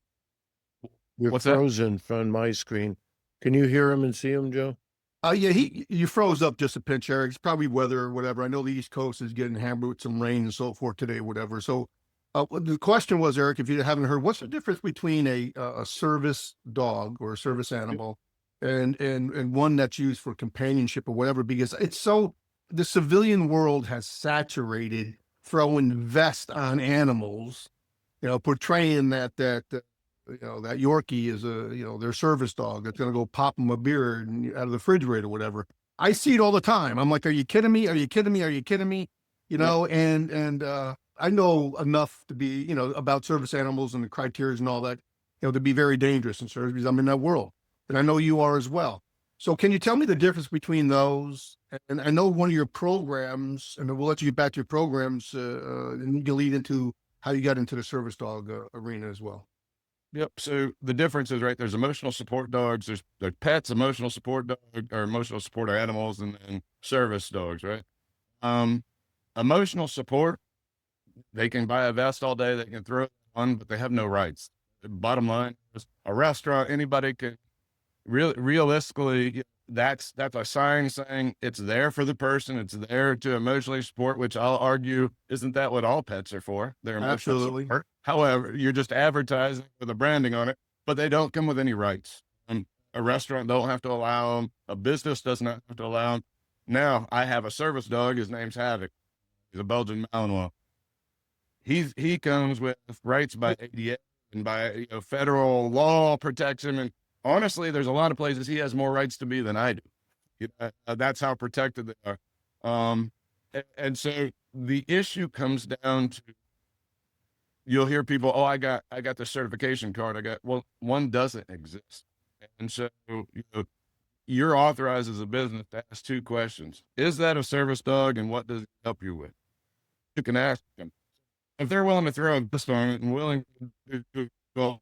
You're frozen from my screen. Can you hear him and see him, Joe? Yeah, you froze up just a pinch, Eric. It's probably weather or whatever. I know the East Coast is getting hammered with some rain and so forth today, whatever. So the question was, Eric, if you haven't heard, what's the difference between a service dog or a service animal and one that's used for companionship or whatever? Because the civilian world has saturated throwing vest on animals, portraying that Yorkie is their service dog that's going to go pop them a beer out of the refrigerator or whatever. I see it all the time. I'm like, are you kidding me? Are you kidding me? Are you kidding me? And I know enough to be, about service animals and the criteria and all that to be very dangerous in service because I'm in that world. And I know you are as well. So can you tell me the difference between those? And I know one of your programs, and we'll let you get back to your programs, and you can lead into how you got into the service dog arena as well. Yep. So the difference is, right, there's emotional support dogs, there's pets, emotional support dog or emotional support animals, and then service dogs, right? Emotional support, they can buy a vest all day, they can throw it on, but they have no rights. The bottom line is a restaurant, anybody can realistically, that's a sign saying it's there for the person. It's there to emotionally support, which I'll argue, isn't that what all pets are for? They're emotional Absolutely. support. However, you're just advertising with a branding on it, but they don't come with any rights. A restaurant don't have to allow them. A business does not have to allow them. Now I have a service dog. His name's Havoc. He's a Belgian Malinois. He comes with rights by ADA and by federal law protects him. And honestly, there's a lot of places he has more rights to me than I do. That's how protected they are. And so the issue comes down to, you'll hear people, oh, I got the certification card. Well, one doesn't exist. And so, you're authorized as a business to ask two questions. Is that a service dog, and what does it help you with? You can ask them. If they're willing to throw a list on it and willing to go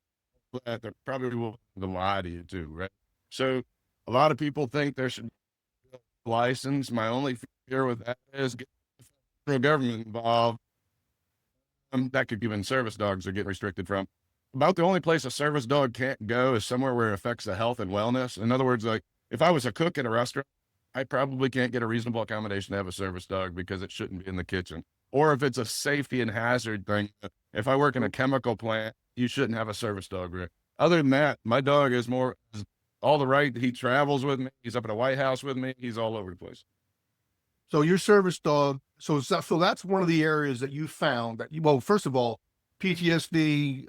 that, they're probably willing to lie to you too, right? So a lot of people think there should be a license. My only fear with that is getting the federal government involved. That could even service dogs are getting restricted from. About the only place a service dog can't go is somewhere where it affects the health and wellness. In other words, like if I was a cook at a restaurant, I probably can't get a reasonable accommodation to have a service dog because it shouldn't be in the kitchen. Or if it's a safety and hazard thing, if I work in a chemical plant, you shouldn't have a service dog. Right? Other than that, my dog is all the right. He travels with me. He's up at the White House with me. He's all over the place. So your service dog, so that's one of the areas that you found that well, first of all, PTSD,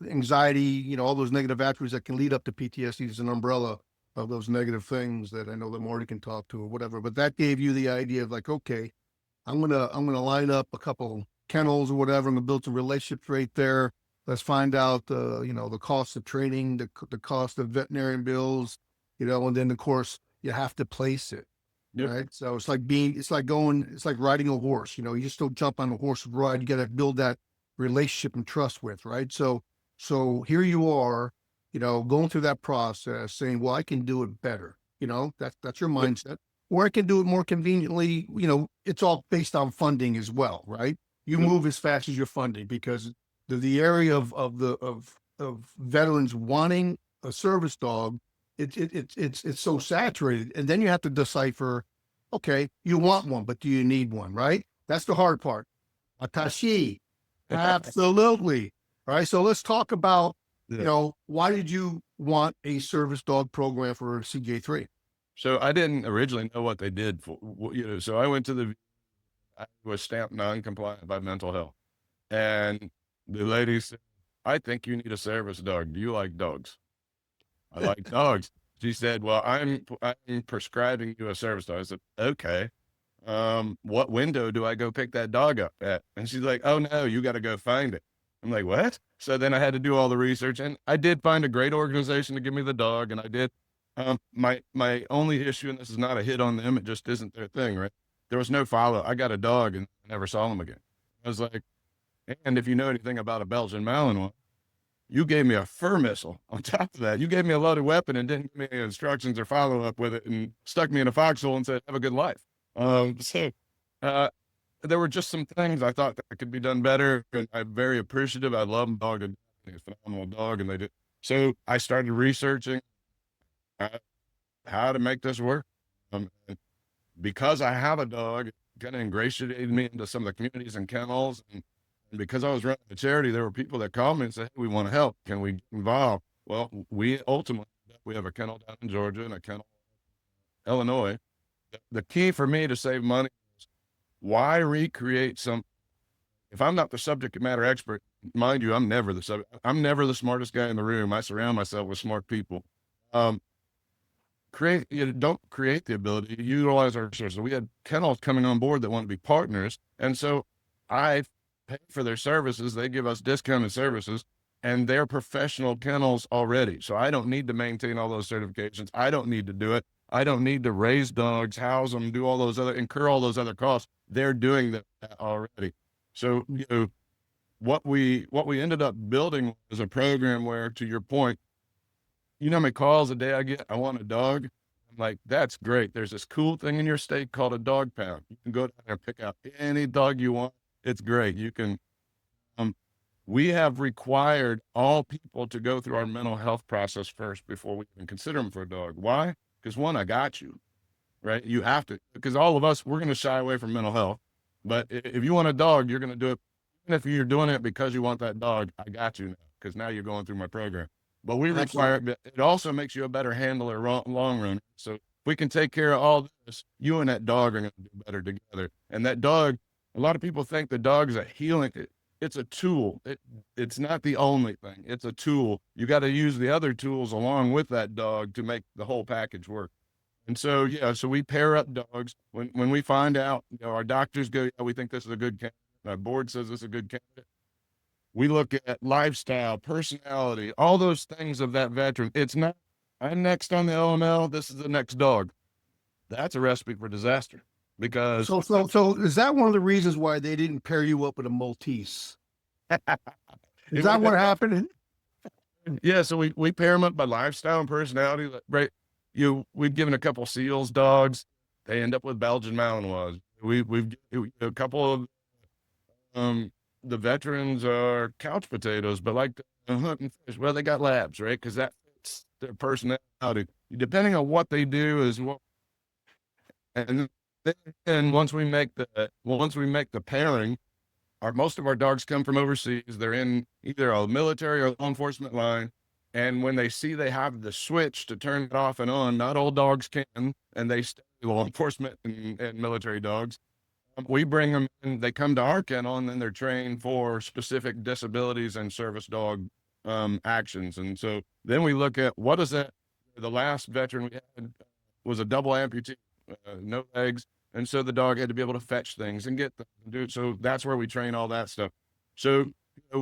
anxiety, all those negative attributes that can lead up to PTSD is an umbrella of those negative things that I know that Marty can talk to or whatever. But that gave you the idea of like, okay, I'm gonna line up a couple kennels or whatever. I'm gonna build some relationships right there. Let's find out the cost of training, the cost of veterinarian bills, and then of course you have to place it. Yep. Right. So it's like riding a horse, you just don't jump on a horse and ride. You got to build that relationship and trust with, right? So here you are, going through that process saying, well, I can do it better. That's your mindset. Or I can do it more conveniently. It's all based on funding as well, right? You move as fast as you're funding because the area of veterans wanting a service dog, it's so saturated. And then you have to decipher, okay, you want one, but do you need one, right? That's the hard part. Atashi, absolutely. All right. So let's talk about, why did you want a service dog program for CJ3? So I didn't originally know what they did for, so I went to I was stamped non-compliant by mental health. And the lady said, I think you need a service dog. Do you like dogs? I like dogs. She said, well, I'm prescribing you a service dog. I said, okay. What window do I go pick that dog up at? And she's like, oh no, you got to go find it. I'm like, what? So then I had to do all the research, and I did find a great organization to give me the dog. And I did. My only issue, and this is not a hit on them, it just isn't their thing, right? There was no follow. I got a dog and I never saw him again. I was like, and if you know anything about a Belgian Malinois, you gave me a fur missile on top of that. You gave me a loaded weapon and didn't give me any instructions or follow up with it and stuck me in a foxhole and said, have a good life. There were just some things I thought that could be done better. And I'm very appreciative. I love dog and it's a phenomenal dog. And they did. So I started researching how to make this work. Because I have a dog, it kind of ingratiated me into some of the communities and kennels. And because I was running a charity, there were people that called me and said, hey, we want to help. Can we get involved? Well, we have a kennel down in Georgia and a kennel in Illinois. The key for me to save money is why recreate if I'm not the subject matter expert, mind you, I'm never the smartest guy in the room. I surround myself with smart people. Don't create the ability to utilize our resources. We had kennels coming on board that want to be partners. And so I pay for their services. They give us discounted services. and they're professional kennels already. So I don't need to maintain all those certifications. I don't need to do it. I don't need to raise dogs, house them, do all those incur all those other costs. They're doing that already. So, what we ended up building was a program where, to your point, you know how many calls a day I get? I want a dog. I'm like, that's great. There's this cool thing in your state called a dog pound. You can go down there and pick out any dog you want. It's great. You can, we have required all people to go through our mental health process first before we even consider them for a dog. Why? Because one, I got you, right? You have to, because all of us, we're going to shy away from mental health. But if you want a dog, you're going to do it. Even if you're doing it because you want that dog, I got you now, because now you're going through my program. But we require it. It also makes you a better handler long run. So if we can take care of all this, you and that dog are going to do better together. And that dog, a lot of people think the dog is a healing. It's a tool. It's not the only thing. It's a tool. You got to use the other tools along with that dog to make the whole package work. And so, so we pair up dogs. When we find out, our doctors go, yeah, we think this is a good candidate. Our board says this is a good candidate. We look at lifestyle, personality, all those things of that veteran. It's not, I'm next on the OML, this is the next dog. That's a recipe for disaster, because. So is that one of the reasons why they didn't pair you up with a Maltese? Is that what happened? Yeah, so we pair them up by lifestyle and personality, right? We've given a couple SEALs dogs. They end up with Belgian Malinois. We've a couple of, the veterans are couch potatoes, but like the hunt and fish, well, they got labs, right? Because that fits their personality. Depending on what they do is what, and then once we make the pairing, most of our dogs come from overseas. They're in either a military or law enforcement line, and when they see they have the switch to turn it off and on, not all dogs can, and they stay law enforcement and military dogs. We bring them in, they come to our kennel, and then they're trained for specific disabilities and service dog actions. And so then we look at what is that. The last veteran we had was a double amputee, no legs. And so the dog had to be able to fetch things and get them and do it. So that's where we train all that stuff. So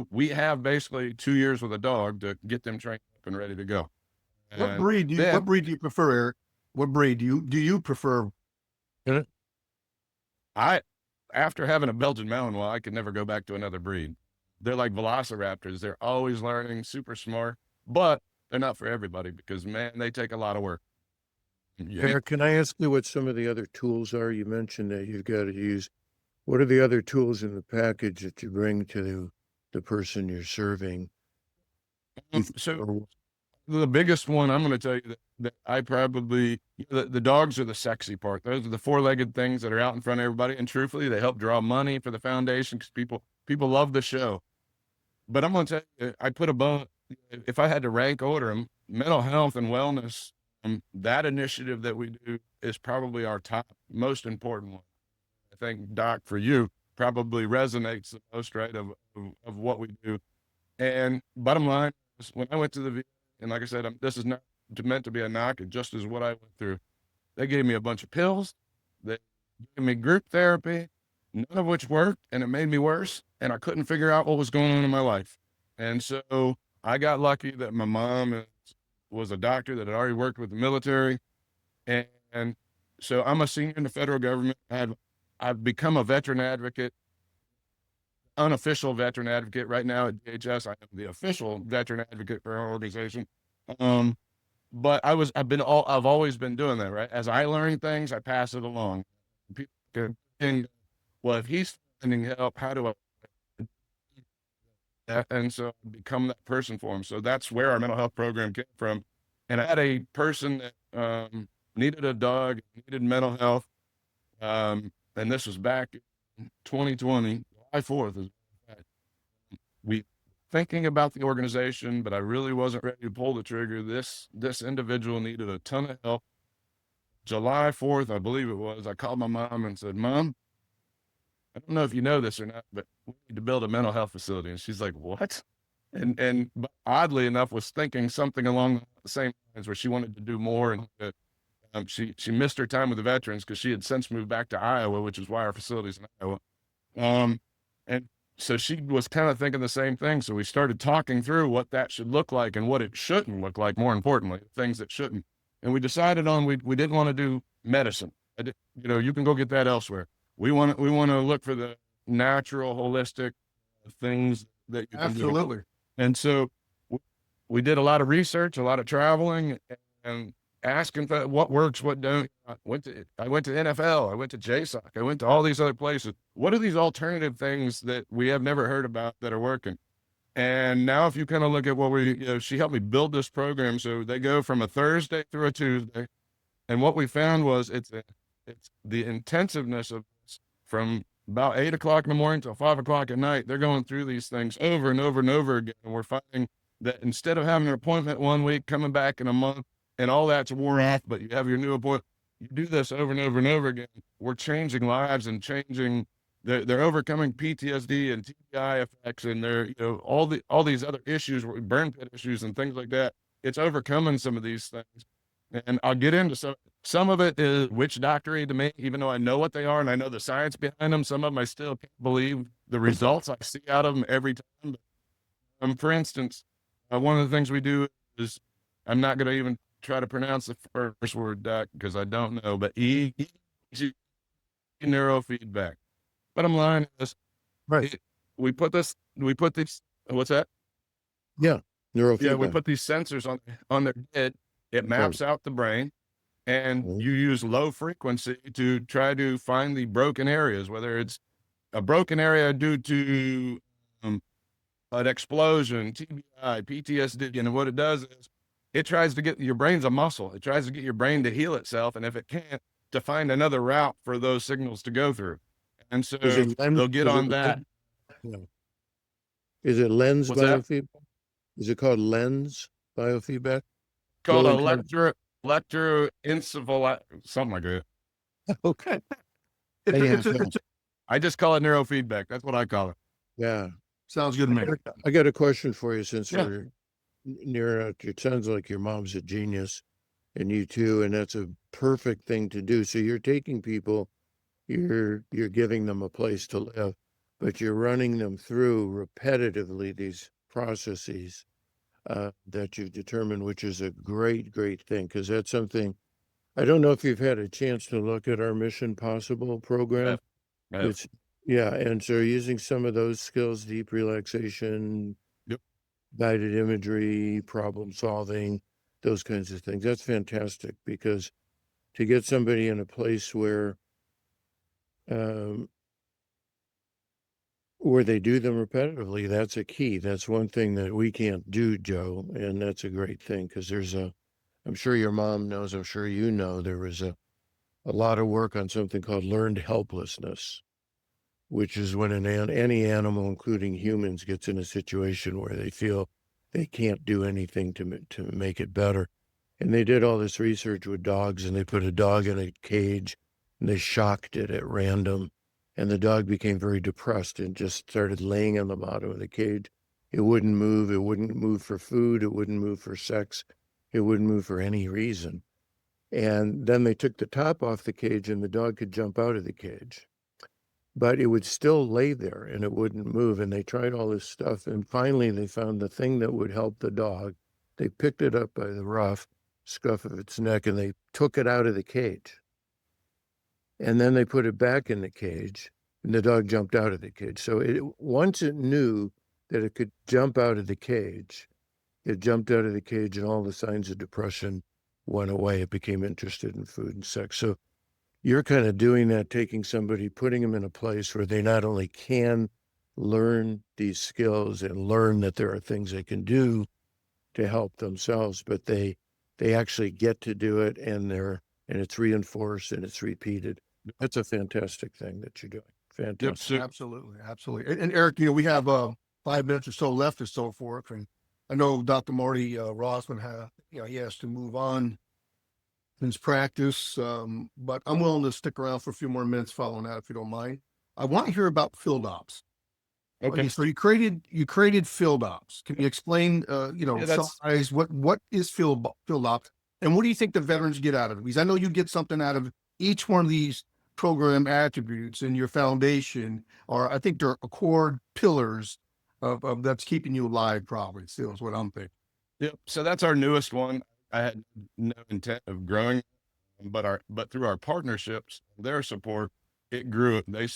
we have basically 2 years with a dog to get them trained up and ready to go. What breed do you prefer, Eric? What breed do you prefer? After having a Belgian Malinois, I could never go back to another breed. They're like velociraptors. They're always learning, super smart, but they're not for everybody because, man, they take a lot of work. Yeah. Eric, can I ask you what some of the other tools are? You mentioned that you've got to use. What are the other tools in the package that you bring to the person you're serving? So the biggest one, I'm going to tell you that I probably, the dogs are the sexy part. Those are the four-legged things that are out in front of everybody. And truthfully, they help draw money for the foundation because people love the show. But I'm going to tell you, I put if I had to rank order them, mental health and wellness, that initiative that we do is probably our top most important one. I think, Doc, for you, probably resonates the most, right, of what we do. And bottom line is, when I went to the VA, and like I said, this is not meant to be a knock, it just is what I went through. They gave me a bunch of pills. They gave me group therapy, none of which worked, and it made me worse, and I couldn't figure out what was going on in my life. And so I got lucky that my mom was a doctor that had already worked with the military. And so I'm a senior in the federal government. I've become a veteran advocate, unofficial veteran advocate right now at DHS. I am the official veteran advocate for our organization. But I've always been doing that, right? As I learn things, I pass it along. People can think, well, if he's finding help, how do I? And so become that person for him. So that's where our mental health program came from. And I had a person that needed a dog, needed mental health. And this was back in 2020, July 4th. We thinking about the organization, but I really wasn't ready to pull the trigger. This individual needed a ton of help. July 4th, I believe it was, I called my mom and said, Mom, I don't know if you know this or not, but we need to build a mental health facility. And she's like, what? And but oddly enough, was thinking something along the same lines where she wanted to do more. And she missed her time with the veterans because she had since moved back to Iowa, which is why our facility's in Iowa. And so she was kind of thinking the same thing. So we started talking through what that should look like and what it shouldn't look like, more importantly, things that shouldn't. And we decided on, we didn't want to do medicine. You can go get that elsewhere. We want to look for the natural, holistic things that you can do. Absolutely. And so we did a lot of research, a lot of traveling, and asking for what works, what don't. I went to NFL, I went to JSOC, I went to all these other places. What are these alternative things that we have never heard about that are working? And now if you kind of look at what she helped me build this program. So they go from a Thursday through a Tuesday. And what we found was it's the intensiveness of this from about 8 o'clock in the morning till 5 o'clock at night. They're going through these things over and over and over again. And we're finding that instead of having an appointment one week, coming back in a month, and all that's worn off, but you have your new appointment, you do this over and over and over again. We're changing lives and changing. They're overcoming PTSD and TBI effects, and they're all these other issues, burn pit issues and things like that. It's overcoming some of these things, and I'll get into some of it is witch doctory to me, even though I know what they are and I know the science behind them. Some of them I still can't believe the results I see out of them every time. But, for instance, one of the things we do is, I'm not going to even try to pronounce the first word, Doc, because I don't know, but neurofeedback. Bottom line is, Right. We put these, what's that? Yeah. Neurofeedback. Yeah, we put these sensors on their head. It maps out the brain, and you use low frequency to try to find the broken areas, whether it's a broken area due to an explosion, TBI, PTSD. And what it does is it tries to get your brain's a muscle. It tries to get your brain to heal itself. And if it can't, to find another route for those signals to go through. And so they'll get on that. Is it lens What's that? biofeedback? Is it called lens biofeedback? Called Low intent- electroencephalitis, something like that. Okay. I just call it neurofeedback. That's what I call it. Yeah. Sounds good to me. I got a question for you since Yeah. we're near out. It sounds like your mom's a genius and you too, and that's a perfect thing to do. So you're taking people, you're giving them a place to live, but you're running them through repetitively these processes that you've determined, which is a great thing, because that's something. I don't know if you've had a chance to look at our Mission Possible program. Yeah. Yeah, and so using some of those skills, deep relaxation, Yep. guided imagery, problem solving, those kinds of things. That's fantastic, because to get somebody in a place where they do them repetitively, that's a key. That's one thing that we can't do, Joe, and that's a great thing, because I'm sure your mom knows, I'm sure you know, there was a lot of work on something called learned helplessness, which is when any animal, including humans, gets in a situation where they feel they can't do anything to make it better. And they did all this research with dogs, and they put a dog in a cage and they shocked it at random. And the dog became very depressed and just started laying on the bottom of the cage. It wouldn't move. It wouldn't move for food. It wouldn't move for sex. It wouldn't move for any reason. And then they took the top off the cage and the dog could jump out of the cage, but it would still lay there and it wouldn't move. And they tried all this stuff. And finally they found the thing that would help the dog. They picked it up by the rough scuff of its neck and they took it out of the cage. And then they put it back in the cage and the dog jumped out of the cage. So once it knew that it could jump out of the cage, it jumped out of the cage and all the signs of depression went away. It became interested in food and sex. So you're kind of doing that, taking somebody, putting them in a place where they not only can learn these skills and learn that there are things they can do to help themselves, but they actually get to do it, and it's reinforced and it's repeated. That's a fantastic thing that you're doing. Fantastic. Yep. Absolutely. And Eric, we have 5 minutes or so left or so forth, and I know Dr. Marty Rossman he has to move on in his practice, but I'm willing to stick around for a few more minutes following that, if you don't mind. I want to hear about field ops. Okay. So you created field ops. Can you explain, summarize what is field ops, and what do you think the veterans get out of it? Because I know you get something out of each one of these program attributes in your foundation are, I think they're core pillars of that's keeping you alive, probably still is what I'm thinking. Yep. So that's our newest one. I had no intent of growing, but through our partnerships, their support, it grew. They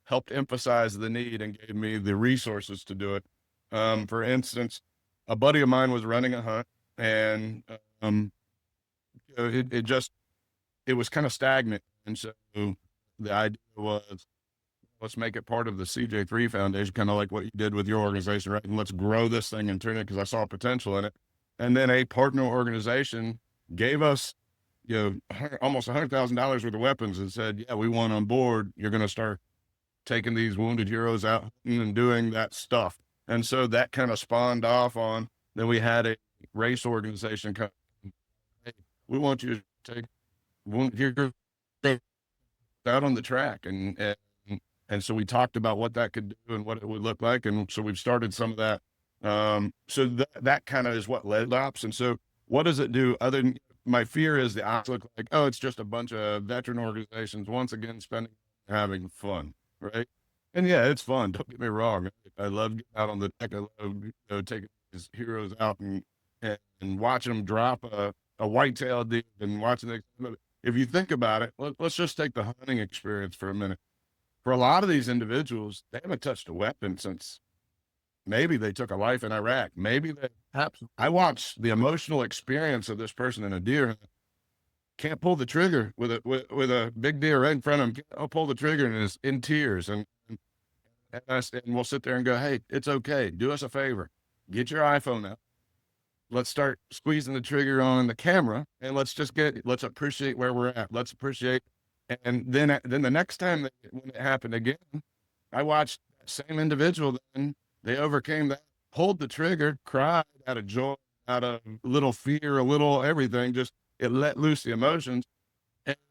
helped emphasize the need and gave me the resources to do it. For instance, a buddy of mine was running a hunt, and it was kind of stagnant. And so the idea was, let's make it part of the CJ3 Foundation, kind of like what you did with your organization, right? And let's grow this thing and turn it, because I saw potential in it. And then a partner organization gave us, almost $100,000 worth of weapons and said, yeah, we want on board. You're going to start taking these wounded heroes out and doing that stuff. And so that kind of spawned off on, then we had a race organization come, hey, we want you to take wounded heroes out on the track. And so we talked about what that could do and what it would look like. And so we've started some of that. So that kind of is what led ops. And so what does it do other than, my fear is the ops look like, oh, it's just a bunch of veteran organizations, once again, having fun. Right. And yeah, it's fun. Don't get me wrong. I love getting out on the deck. I love, taking these heroes out and watching them drop a whitetail deer and watching them. If you think about it, let's just take the hunting experience for a minute. For a lot of these individuals, they haven't touched a weapon since maybe they took a life in Iraq. I watched the emotional experience of this person in a deer hunt. Can't pull the trigger with a big deer right in front of him. I'll pull the trigger and is in tears. And we'll sit there and go, hey, it's okay. Do us a favor. Get your iPhone out. Let's start squeezing the trigger on the camera, and let's appreciate where we're at. Let's appreciate. And then the next time when it happened again, I watched that same individual. Then they overcame that, pulled the trigger, cried out of joy, out of little fear, a little everything, just, it let loose the emotions,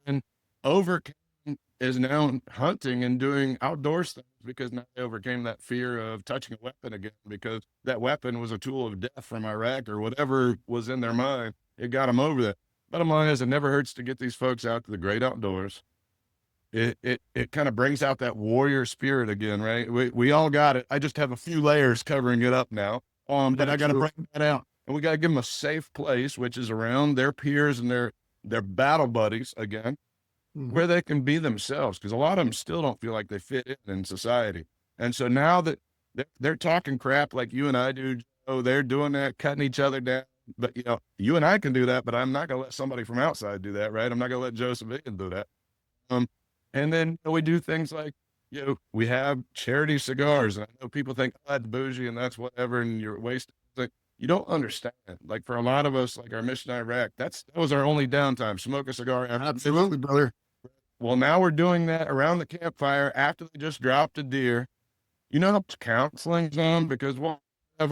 and overcame, is now hunting and doing outdoor things, because now they overcame that fear of touching a weapon again, because that weapon was a tool of death from Iraq or whatever was in their mind. It got them over that. Bottom line is, it never hurts to get these folks out to the great outdoors. It kind of brings out that warrior spirit again, right? We all got it. I just have a few layers covering it up now. But I got to bring that out. And we got to give them a safe place, which is around their peers and their battle buddies again, where they can be themselves. Because a lot of them still don't feel like they fit in society. And so now that they're talking crap like you and I do, they're doing that, cutting each other down. But you and I can do that, but I'm not going to let somebody from outside do that, right? I'm not going to let Joseph Egan do that. And then we do things like, we have charity cigars. And I know people think, oh, that's bougie and that's whatever, and you're wasting. Like, you don't understand. Like, for a lot of us, like our mission in Iraq, that was our only downtime. Smoke a cigar. Absolutely, brother. Well, now we're doing that around the campfire after they just dropped a deer. You know how much counseling's on, because we'll have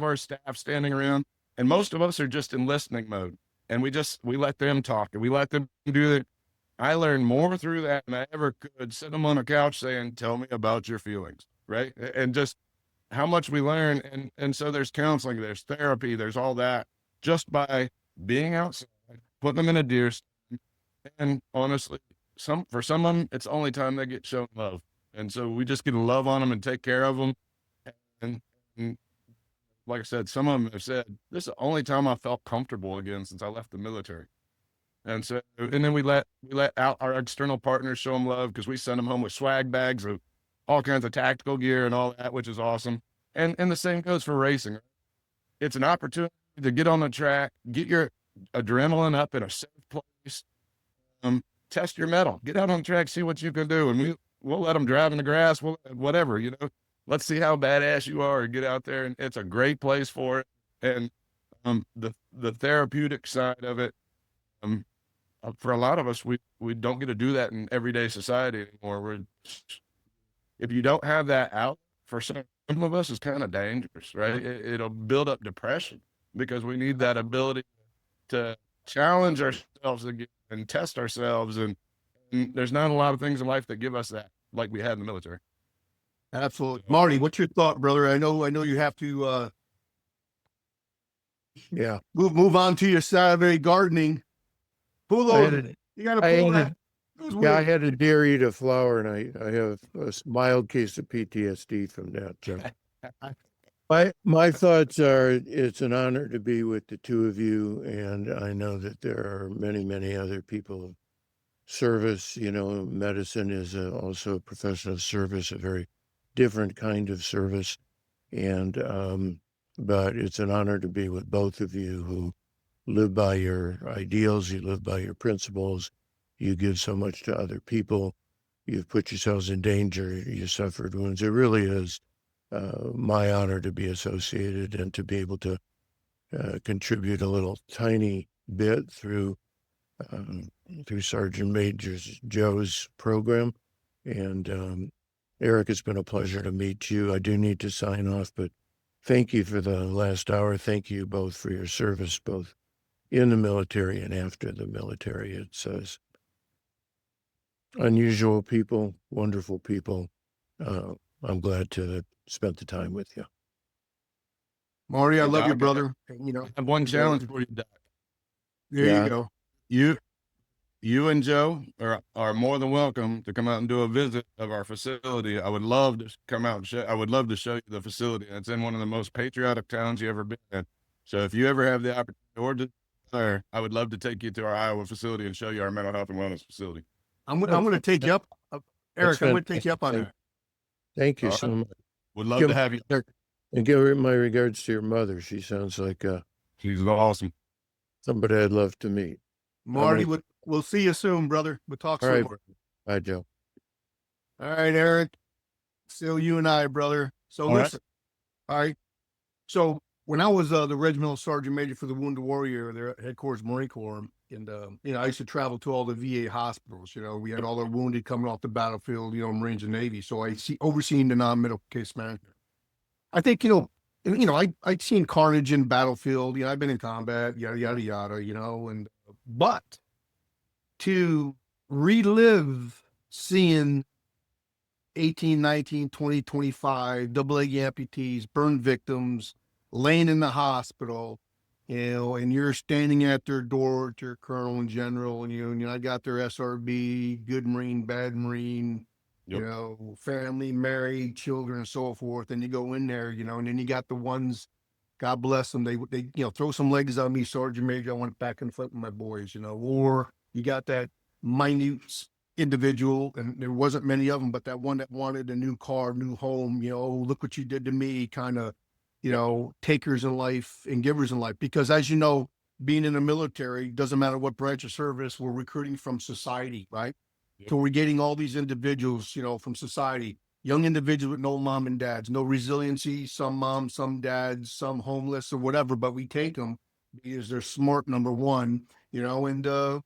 our staff standing around, and most of us are just in listening mode, and we let them talk and we let them do it. I learned more through that than I ever could sit them on a couch saying, tell me about your feelings, right? And just how much we learn. And so there's counseling, there's therapy, there's all that, just by being outside, putting them in a deer stand. And honestly, for some of them, it's the only time they get shown love. And so we just get to love on them and take care of them. And like I said, some of them have said, this is the only time I felt comfortable again since I left the military. And so, and then we let out our external partners show them love, because we send them home with swag bags of all kinds of tactical gear and all that, which is awesome. And the same goes for racing. It's an opportunity to get on the track, get your adrenaline up in a safe place, test your mettle, get out on the track, see what you can do. And we'll let them drive in the grass, whatever, let's see how badass you are, and get out there. And it's a great place for it. And the therapeutic side of it, for a lot of us, we don't get to do that in everyday society anymore. If you don't have that out, for some of us, it's kind of dangerous, right? It'll build up depression, because we need that ability to challenge ourselves again and test ourselves. And there's not a lot of things in life that give us that, like we had in the military. Absolutely. Marty, what's your thought, brother? I know you have to move on to your Saturday gardening. Pull those. You got to pull that. It was Yeah, I weird. had a deer eat a flower, and I have a mild case of PTSD from that, Joe. My thoughts are it's an honor to be with the two of you, and I know that there are many, many other people of service. You know, medicine is also a profession of service, a very different kind of service. And but it's an honor to be with both of you who live by your ideals, you live by your principles, you give so much to other people, you've put yourselves in danger, you suffered wounds. It really is my honor to be associated and to be able to contribute a little tiny bit through Sergeant Major Joe's program. And Eric, it's been a pleasure to meet you. I do need to sign off, but thank you for the last hour. Thank you both for your service, both in the military and after the military. It's unusual people, wonderful people. I'm glad to have spent the time with you. Marty, I Hey, love you, Doc, brother. You know, I have one challenge for you, Doc. there Yeah. you go. You and Joe are more than welcome to come out and do a visit of our facility. I would love to come out and I would love to show you the facility. It's in one of the most patriotic towns you ever been in. So if you ever have the opportunity or I would love to take you to our Iowa facility and show you our mental health and wellness facility. I'm going to take you up, Eric. I'm going to take you up on fantastic. that. Thank you All so right. much. Would love Give to have you. And give her my regards to your mother. She sounds like She's awesome. somebody I'd love to meet. Marty, we'll see you soon, brother. We'll talk All soon. right. Bye, Joe. All right, Eric. Still you and I, brother. So All right. listen. All right. So when I was the regimental sergeant major for the Wounded Warrior, their headquarters Marine Corps, and I used to travel to all the VA hospitals. We had all the wounded coming off the battlefield. Marines and Navy. So overseeing the non-medical case management. I think I'd seen carnage in battlefield. I've been in combat, yada yada yada. But to relive seeing 18, 19, 20, 25 double-leg amputees, burn victims, laying in the hospital, and you're standing at their door to your colonel and general, and I got their SRB, good Marine, bad Marine, Yep. family, married, children, and so forth. And you go in there, and then you got the ones, God bless them, they throw some legs on me, Sergeant Major, I went back and forth with my boys, or you got that minute individual, and there wasn't many of them, but that one that wanted a new car, new home, look what you did to me, kind of, takers in life and givers in life. Because as you know, being in the military, doesn't matter what branch of service, we're recruiting from society, right? Yep. So we're getting all these individuals, from society, young individuals with no mom and dads, no resiliency, some moms, some dads, some homeless or whatever, but we take them because they're smart, number one, and the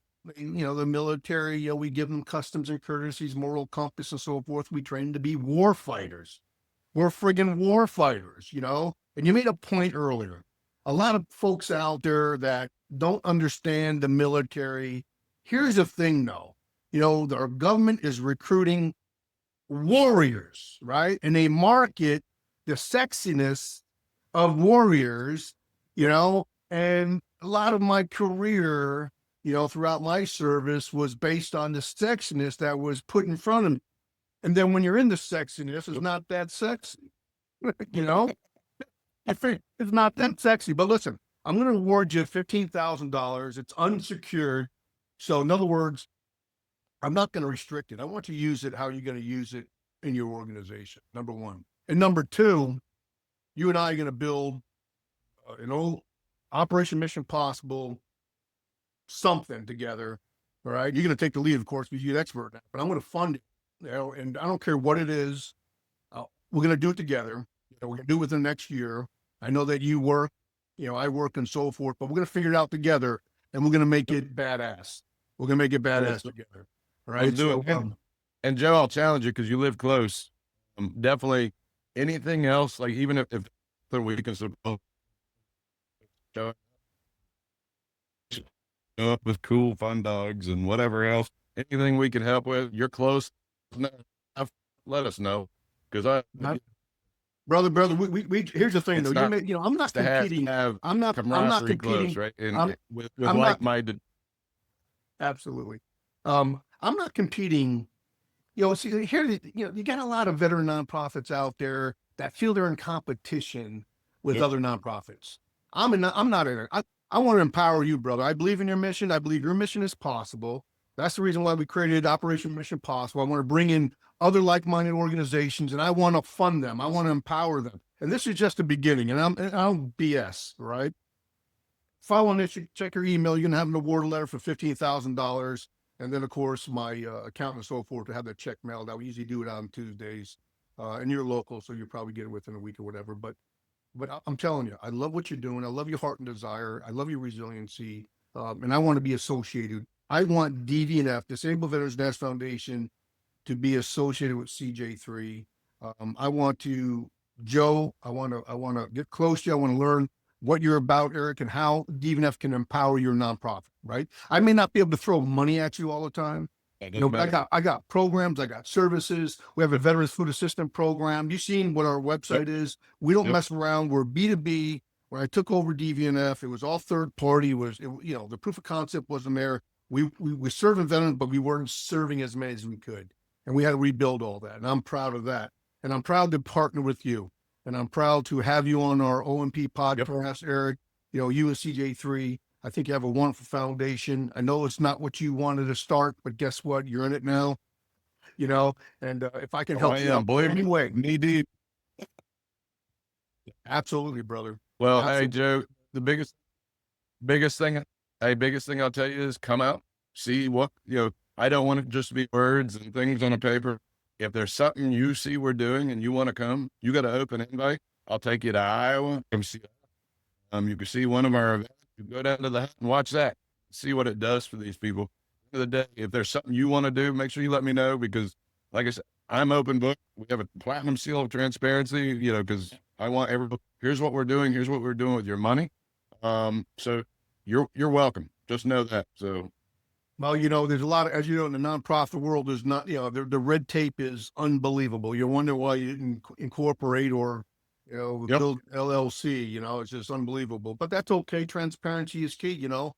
military, we give them customs and courtesies, moral compass and so forth. We train them to be war fighters. We're friggin' war fighters, and you made a point earlier. A lot of folks out there that don't understand the military. Here's the thing though, our government is recruiting warriors, right? And they market the sexiness of warriors, and a lot of my career, throughout my service was based on the sexiness that was put in front of me. And then when you're in the sexiness, it's not that sexy, It's not that sexy. But listen, I'm going to award you $15,000. It's unsecured. So in other words, I'm not going to restrict it. I want you to use it how you're going to use it in your organization, number one. And number two, you and I are going to build Operation Mission Possible something together. All right. You're going to take the lead, of course, because you're an expert at that, but I'm going to fund it. And I don't care what it is. We're going to do it together. We're going to do it within the next year. I know that you work, I work and so forth, but we're going to figure it out together and we're going to make it badass. We're going to make it badass together. All right. We'll do it. And Joe, I'll challenge you because you live close. Definitely anything else, like even if we can support up with cool fun dogs and whatever else, anything we can help with, you're close enough, let us know. Because brother, we here's the thing though. I'm not competing. I'm not competing. Close, right? And I'm with like-minded. Absolutely. I'm I'm not competing. See here, you got a lot of veteran nonprofits out there that feel they're in competition with Yep. other nonprofits. I'm not in it. I want to empower you, brother. I believe in your mission. I believe your mission is possible. That's the reason why we created Operation Mission Possible. I want to bring in other like-minded organizations, and I want to fund them. I want to empower them. And this is just the beginning. And I don't BS, right? Following this, you check your email. You're gonna have an award letter for $15,000, and then of course my account and so forth to have that check mailed out. We usually do it on Tuesdays, and you're local, so you'll probably get it within a week or whatever. But I'm telling you, I love what you're doing. I love your heart and desire. I love your resiliency, and I want to be associated. I want DVNF, Disabled Veterans National Foundation, to be associated with CJ3. I want to, Joe. I want to get close to you. I want to learn what you're about, Eric, and how DVNF can empower your nonprofit. Right? I may not be able to throw money at you all the time. But I got programs, I got services. We have a Veterans Food Assistance Program. You've seen what our website is. We don't mess around. We're B2B. When I took over DVNF, it was all third party. The proof of concept wasn't there. We serving veterans, but we weren't serving as many as we could. And we had to rebuild all that. And I'm proud of that. And I'm proud to partner with you. And I'm proud to have you on our OMP podcast, Eric. You and CJ3. I think you have a wonderful foundation. I know it's not what you wanted to start, but guess what? You're in it now, and if I can help you out anyway, knee deep. Absolutely, brother. Well, Absolutely. Hey, Joe, the biggest thing I'll tell you is come out, see what, I don't want it just to be words and things on a paper. If there's something you see we're doing and you want to come, you got an open invite. I'll take you to Iowa. Come see. You can see one of our events. You go down to the hut and watch that, see what it does for these people. At the end of the day, if there's something you want to do, make sure you let me know, because like I said, I'm open book. We have a platinum seal of transparency, because I want everybody, here's what we're doing. Here's what we're doing with your money. So you're welcome. Just know that. So, well, there's a lot of, as you know, in the nonprofit world, there's not, the red tape is unbelievable. You wonder why you didn't incorporate or, build LLC, it's just unbelievable, but that's okay. Transparency is key, and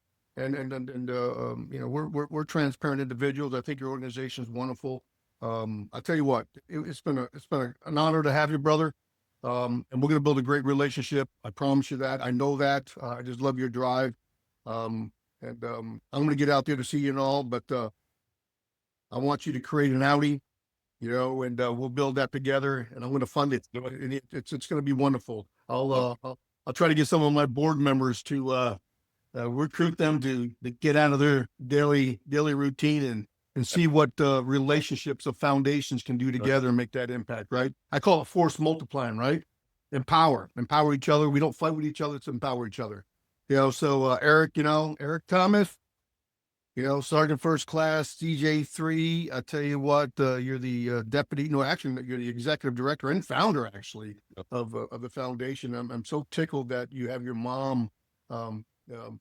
we're transparent individuals. I think your organization is wonderful. I tell you what, it's been an honor to have you, brother. And we're going to build a great relationship. I promise you that. I know that. I just love your drive. I'm going to get out there to see you and all, but I want you to create an outing, and we'll build that together, and I'm going to fund it. And it's going to be wonderful. I'll try to get some of my board members to recruit them to get out of their daily routine and see what relationships of foundations can do together and make that impact. Right? I call it force multiplying. Right? Empower each other. We don't fight with each other. It's empower each other. So Eric, Eric Thomas. Sergeant First Class, CJ3. I tell you what, you're the deputy. No, actually, you're the executive director and founder, actually, of the foundation. I'm so tickled that you have your mom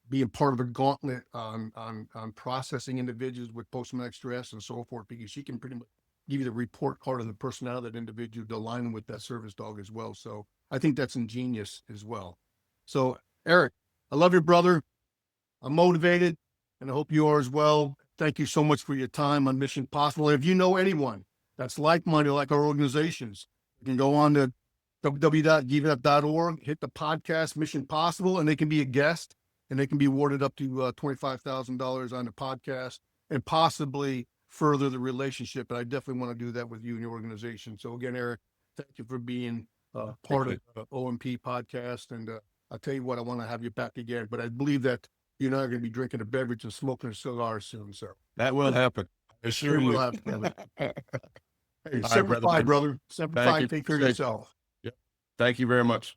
being part of the gauntlet on processing individuals with post-traumatic stress and so forth, because she can pretty much give you the report card of the personality of that individual to align with that service dog as well. So I think that's ingenious as well. So Eric, I love your brother. I'm motivated. And I hope you are as well. Thank you so much for your time on Mission Possible. And if you know anyone that's like-minded, like our organizations, you can go on to www.dvnf.org, hit the podcast Mission Possible, and they can be a guest, and they can be awarded up to $25,000 on the podcast and possibly further the relationship. And I definitely want to do that with you and your organization. So again, Eric, thank you for being part of the OMP podcast. And I'll tell you what, I want to have you back again, but I believe that you're not going to be drinking a beverage and smoking a cigar soon, sir. That will happen. It sure will happen. Hey, All right, Semper Fi, brother. Semper Fi, take care of yourself. Yep. Thank you very much.